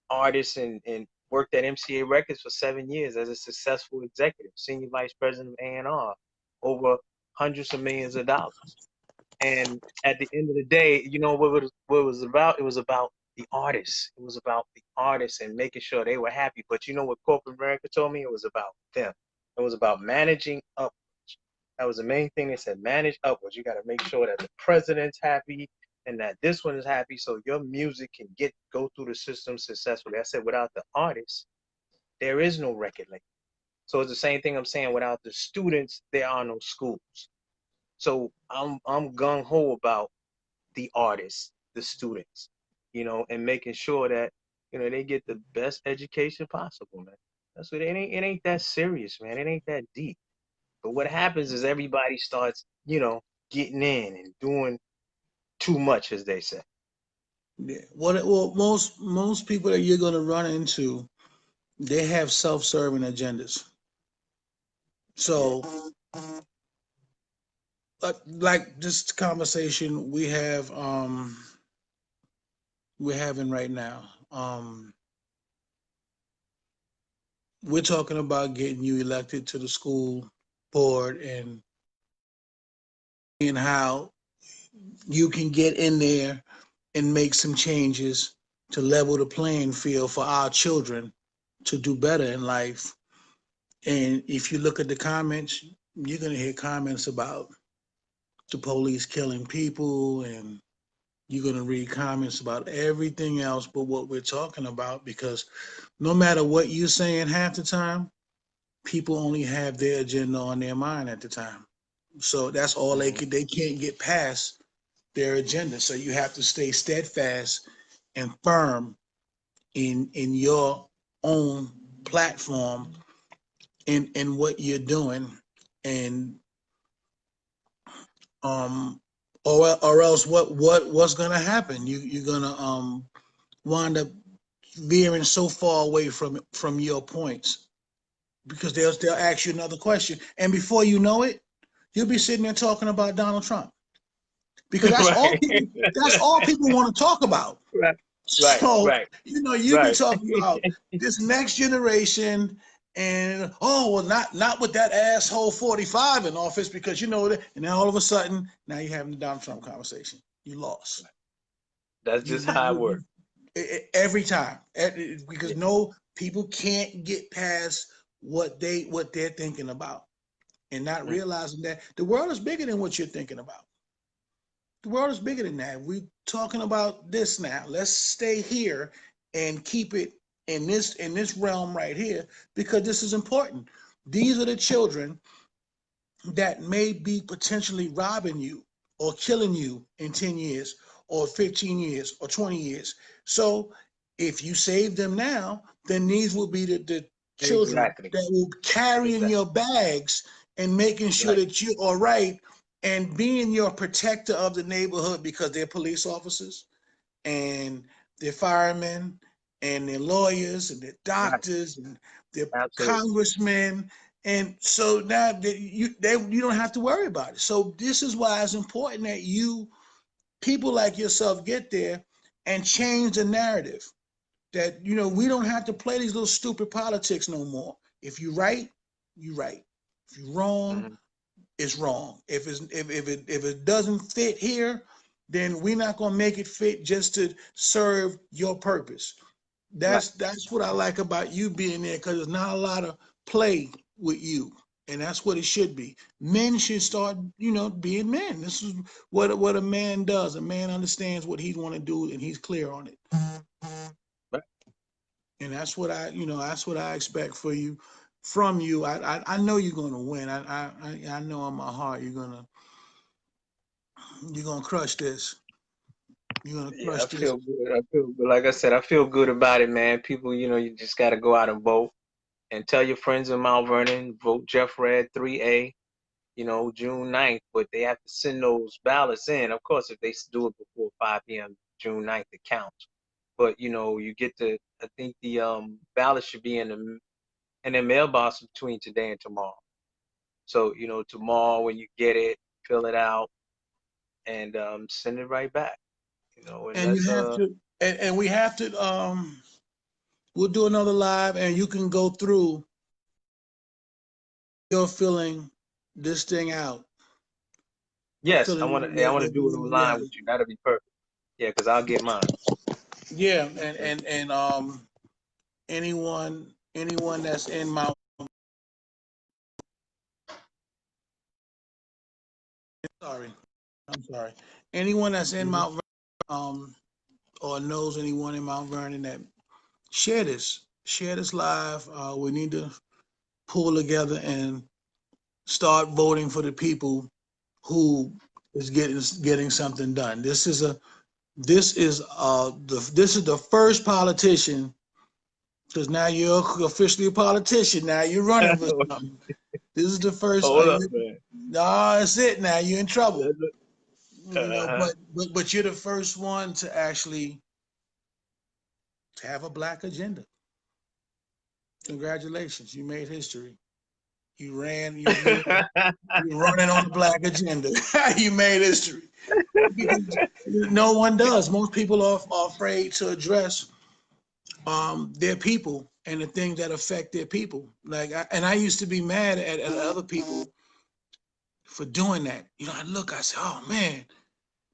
artists and worked at MCA Records for 7 years as a successful executive, senior vice president of A&R, over hundreds of millions of dollars. And at the end of the day, you know what it was about? It was about the artists. It was about the artists and making sure they were happy. But you know what corporate America told me? It was about them. It was about managing upwards. That was the main thing. They said manage upwards. You got to make sure that the president's happy and that this one is happy so your music can go through the system successfully. I said without the artists, there is no record label. So it's the same thing I'm saying. Without the students, there are no schools. So I'm gung ho about the artists, the students, you know, and making sure that you know they get the best education possible, man. That's what it ain't that serious, man. It ain't that deep. But what happens is everybody starts, you know, getting in and doing too much, as they say. Yeah. Well, most people that you're gonna run into, they have self-serving agendas. Yeah. So, like this conversation we're having right now. We're talking about getting you elected to the school board and how you can get in there and make some changes to level the playing field for our children to do better in life. And if you look at the comments, you're going to hear comments about the police killing people, and you're going to read comments about everything else but what we're talking about, because no matter what you're saying half the time, people only have their agenda on their mind at the time. So that's all they can't get past their agenda. So you have to stay steadfast and firm in your own platform in what you're doing, and or else what's gonna happen? You're gonna wind up veering so far away from your points, because they'll ask you another question, and before you know it, you'll be sitting there talking about Donald Trump, because that's all people want to talk about. Right. So, Right. you've been talking about this next generation, and well, not with that asshole 45 in office, because and then all of a sudden, now you're having the Donald Trump conversation. You lost. That's just how it works. Every time, because people can't get past what they're thinking about, and not realizing that the world is bigger than what you're thinking about. The world is bigger than that. We're talking about this now. Let's stay here and keep it in this realm right here, because this is important. These are the children that may be potentially robbing you or killing you in 10 years or 15 years or 20 years. So if you save them now, then these will be the children that will carry in your bags and making sure that you are right, and being your protector of the neighborhood, because they're police officers and they're firemen and they're lawyers and they're doctors and they're congressmen. And so now you don't have to worry about it. So this is why it's important that people like yourself, get there and change the narrative. That, we don't have to play these little stupid politics no more. If you're right, you're right. If you're wrong, it's wrong. If it doesn't fit here, then we're not gonna make it fit just to serve your purpose. That's what I like about you being there, because there's not a lot of play with you, and that's what it should be. Men should start, being men. This is what a man does. A man understands what he want to do, and he's clear on it. And that's what I expect from you. I know you're gonna win. I know in my heart you're gonna crush this. You're gonna crush this. I feel good. Like I said, I feel good about it, man. People, you just got to go out and vote, and tell your friends in Mount Vernon, vote Jeff Red 3A, June 9th. But they have to send those ballots in. Of course, if they do it before 5 p.m. June 9th, it counts. But, you get I think the ballot should be in the mailbox between today and tomorrow. So, tomorrow when you get it, fill it out and send it right back. And you have to, and we have to, we'll do another live, and you can go through your filling this thing out. Yes, I want to do it online with you. That'll be perfect. Yeah, because I'll get mine. Yeah, and anyone that's in Mount, I'm sorry. Anyone that's in Mount Vernon, or knows anyone in Mount Vernon, that share this live. We need to pull together and start voting for the people who is getting something done. This is the first politician, because now you're officially a politician. Now you're running for something. This is the first. Hold up, man. No, that's it. Now you're in trouble. But you're the first one to actually have a black agenda. Congratulations, you made history. You're running on the black agenda. You made history. No one does. Most people are afraid to address their people and the things that affect their people. I used to be mad at other people for doing that. I say, oh man,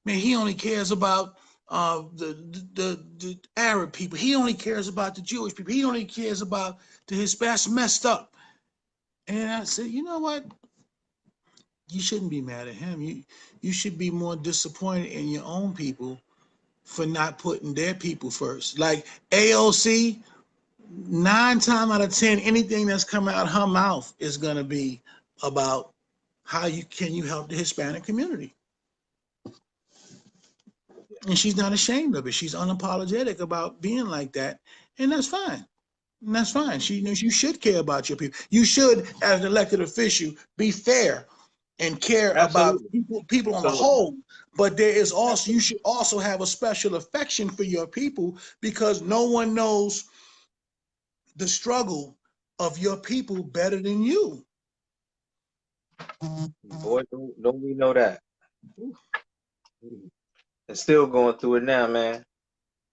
he only cares about the Arab people. He only cares about the Jewish people. He only cares about the Hispanic. That's messed up. And I said, you know what? You shouldn't be mad at him. You should be more disappointed in your own people for not putting their people first. Like AOC, 9 times out of 10, anything that's coming out of her mouth is gonna be about how you help the Hispanic community. And she's not ashamed of it. She's unapologetic about being like that, and that's fine. And that's fine. She knows you should care about your people. You should, as an elected official, be fair and care about Absolutely. people on the Absolutely. whole. But there is also, you should also have a special affection for your people, because no one knows the struggle of your people better than you. Boy, don't we know that. And still going through it now, man.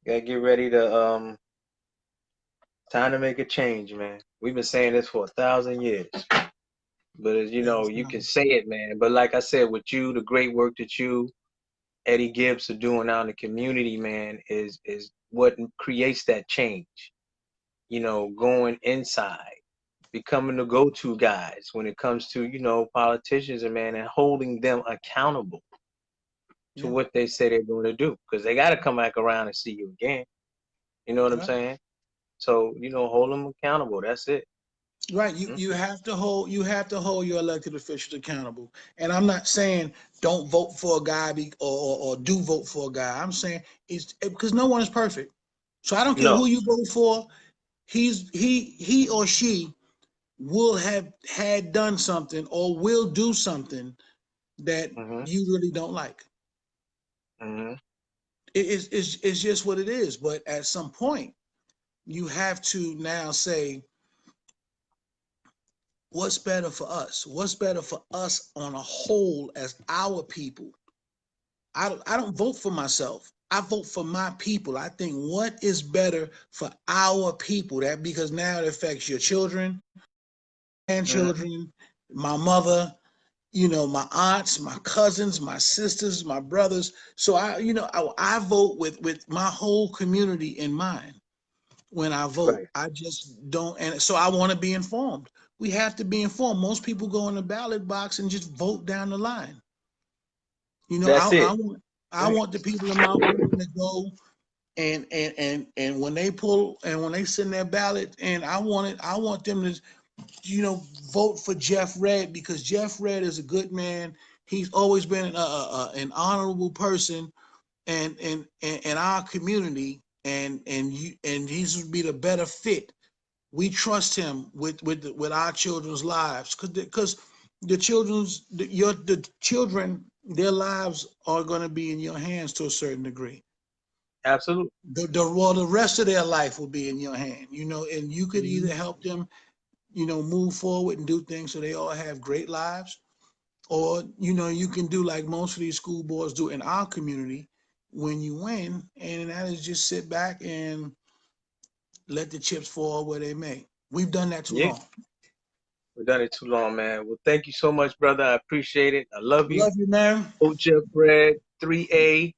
Gotta get ready to time to make a change, man. We've been saying this for 1,000 years. But as you know, you can say it, man. But like I said, with you, the great work that you, Eddie Gibbs, are doing out in the community, man, is what creates that change. You know, going inside, becoming the go-to guys when it comes to, you know, politicians and man, and holding them accountable to what they say they're going to do, because they got to come back around and see you again. You know what I'm saying? So, you know, hold them accountable. That's it. Right. You have to hold your elected officials accountable. And I'm not saying don't vote for a guy or do vote for a guy. I'm saying it's because no one is perfect. So I don't care who No. you vote for. He or she will have had done something or will do something that you really don't like. It's just what it is. But at some point, you have to now say, what's better for us? What's better for us on a whole as our people? I don't vote for myself. I vote for my people. I think what is better for our people, that because now it affects your children, grandchildren, my mother, you know, my aunts, my cousins, my sisters, my brothers. So I vote with my whole community in mind. When I vote, Right. I just don't, and so I want to be informed. We have to be informed. Most people go in the ballot box and just vote down the line. You know, That's it. I want the people in Mount Vernon to go and when they pull and when they send their ballot, and I want them to, you know, vote for Jeff Redd, because Jeff Redd is a good man. He's always been an honorable person and in our community, and he's would be the better fit. We trust him with our children's lives, because the children, their lives are going to be in your hands to a certain degree. Absolutely. The rest of their life will be in your hand, you know, and you could either help them, you know, move forward and do things so they all have great lives, or, you know, you can do like most of these school boards do in our community when you win, and that is just sit back and let the chips fall where they may. We've done that too Yeah. long. We've done it too long, man. Well, thank you so much, brother. I appreciate it. I love you. Love you, man. Vote Jeff Redd, 3A,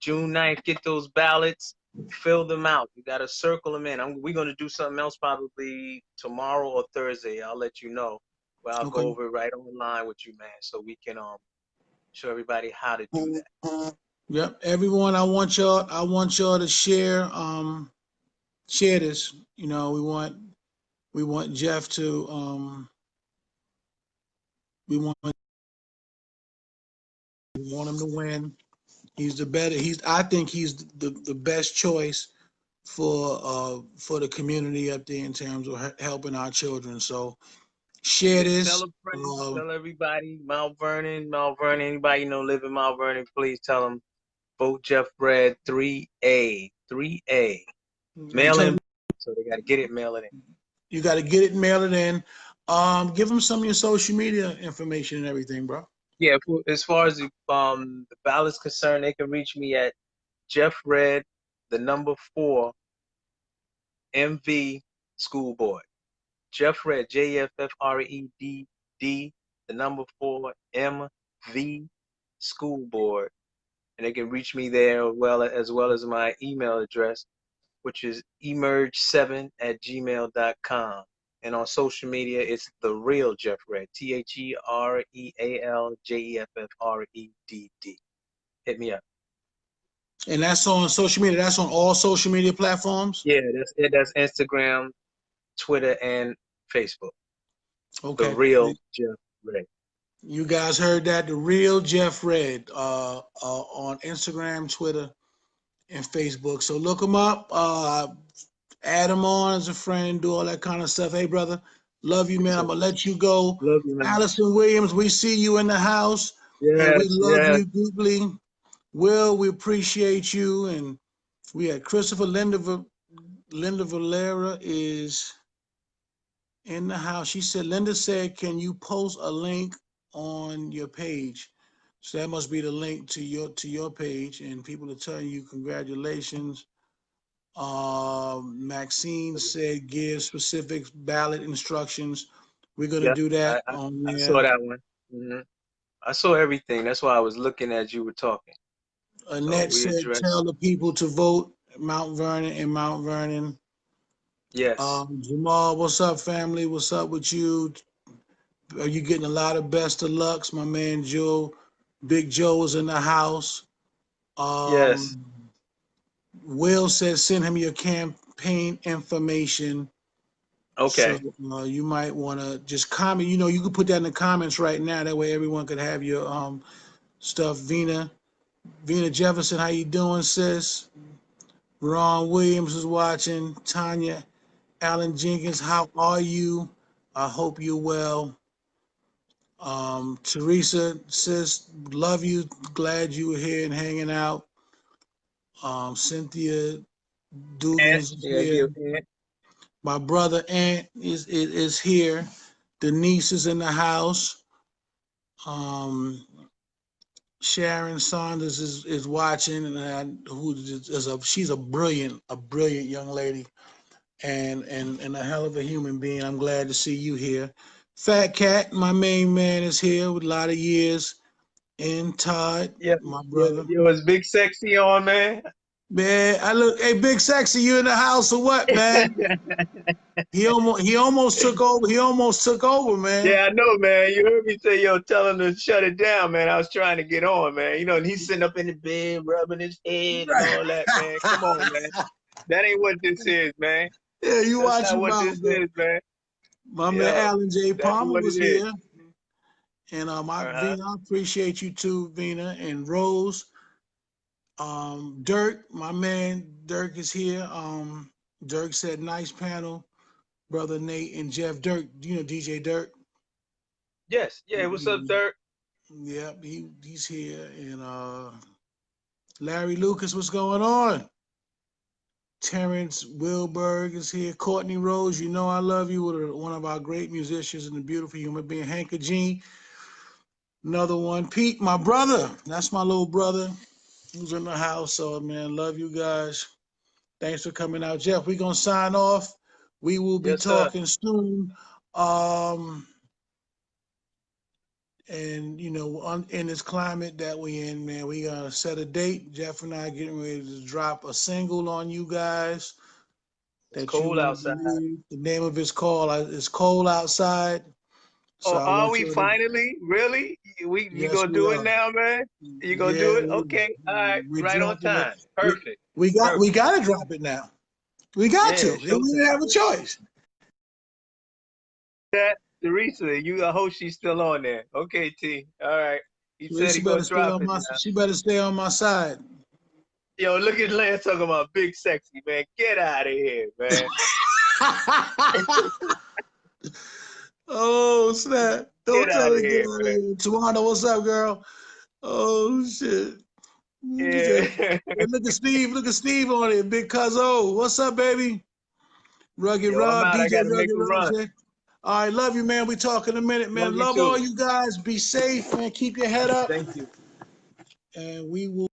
June 9th. Get those ballots. Fill them out. You got to circle them in. We're going to do something else probably tomorrow or Thursday. I'll let you know. But I'll go over it right online with you, man, so we can show everybody how to do that. Yep. Everyone, I want y'all to share this. You know, we want Jeff to we want him to win. He's the better. I think he's the best choice for the community up there in terms of helping our children. So share this. Tell a friend, tell everybody, Mount Vernon, anybody you know live in Mount Vernon, please tell them vote Jeff Redd, 3A. Mail in. So they got to get it, mail it in. You got to get it, mail it in. Give them some of your social media information and everything, bro. Yeah, as far as the ballot's concerned, they can reach me at Jeff Redd, 4 MV School Board. Jeff Redd, JFFREDD, 4 MV School Board. and they can reach me there as well as my email address, which is emerge7@gmail.com. And on social media, it's The Real Jeff Redd, TheRealJeffReddD. Hit me up. And that's on social media. That's on all social media platforms. Yeah, that's it. That's Instagram, Twitter, and Facebook. Okay. The Real Jeff Redd. You guys heard that? The Real Jeff Redd on Instagram, Twitter, and Facebook. So look him up. Add him on as a friend. Do all that kind of stuff. Hey, brother, love you, man. I'm gonna let you go. Love you, man. Allison Williams, we see you in the house, Yes, and we love yes. you deeply. Will, we appreciate you. And we had Christopher Linda Valera is in the house. She said, Linda said, can you post a link on your page? So that must be the link to your page, and people are telling you congratulations. Maxine said give specific ballot instructions. We're gonna do that on there. I saw that one. I saw everything. That's why I was looking as you were talking. Annette said tell the people to vote Mount Vernon and Mount Vernon. Yes. Jamal, what's up, family? What's up with you? Are you getting a lot of best of lucks? My man Joe, Big Joe is in the house. Yes. Will says send him your campaign information. Okay. So you might want to just comment. You know, you can put that in the comments right now. That way everyone could have your stuff. Vina Jefferson, how you doing, sis? Ron Williams is watching. Tanya Allen Jenkins, how are you? I hope you're well. Teresa, sis, love you. Glad you were here and hanging out. Cynthia Dugans is here. My brother Ant is here. Denise is in the house. Sharon Saunders is watching, and she's a brilliant young lady, and a hell of a human being. I'm glad to see you here. Fat Cat, my main man, is here with a lot of years. And Todd, my brother. You was Big Sexy on, man. Man, hey, Big Sexy, you in the house or what, man? He almost took over. He almost took over, man. Yeah, I know, man. You heard me say, tell him to shut it down, man. I was trying to get on, man. You know, and he's sitting up in the bed, rubbing his head and all that, man. Come on, man. That ain't what this is, man. Yeah, you watch what this is, man. My man Alan J. Palmer was here. And Vina, I appreciate you too, Vina and Rose. Dirk, my man Dirk is here. Dirk said nice panel. Brother Nate and Jeff. Dirk, you know DJ Dirk? Yes. Yeah, what's up, Dirk? Yep, he's here. And Larry Lucas, what's going on? Terrence Wilberg is here. Courtney Rose, you know I love you. One of our great musicians and a beautiful human being. Hanka G, another one. Pete, my brother. That's my little brother who's in the house. So, man, love you guys. Thanks for coming out. Jeff, we're going to sign off. We will be talking soon. And, you know, in this climate that we in, man, we going to set a date. Jeff and I getting ready to drop a single on you guys. It's cold outside. The name of it's called It's Cold Outside. So are we finally? Really? You gonna do it now, man? You gonna do it? Okay. All right. Right on time. Perfect. We got to drop it now. We got to. We didn't have a choice. Teresa, I hope she's still on there. Okay, T. All right. He said he gonna drop it now. She better stay on my side. Yo, look at Lance talking about Big Sexy, man. Get out of here, man. Oh, snap. Don't tell me to get out of here. Tawana, what's up, girl? Oh, shit. Yeah. Look at Steve on it. Big Cuzzo. What's up, baby? Rugged Rob, DJ Rugged Rob. All right, love you, man. We talk in a minute, man. Love all you guys. Be safe, man. Keep your head up. Thank you. And we will.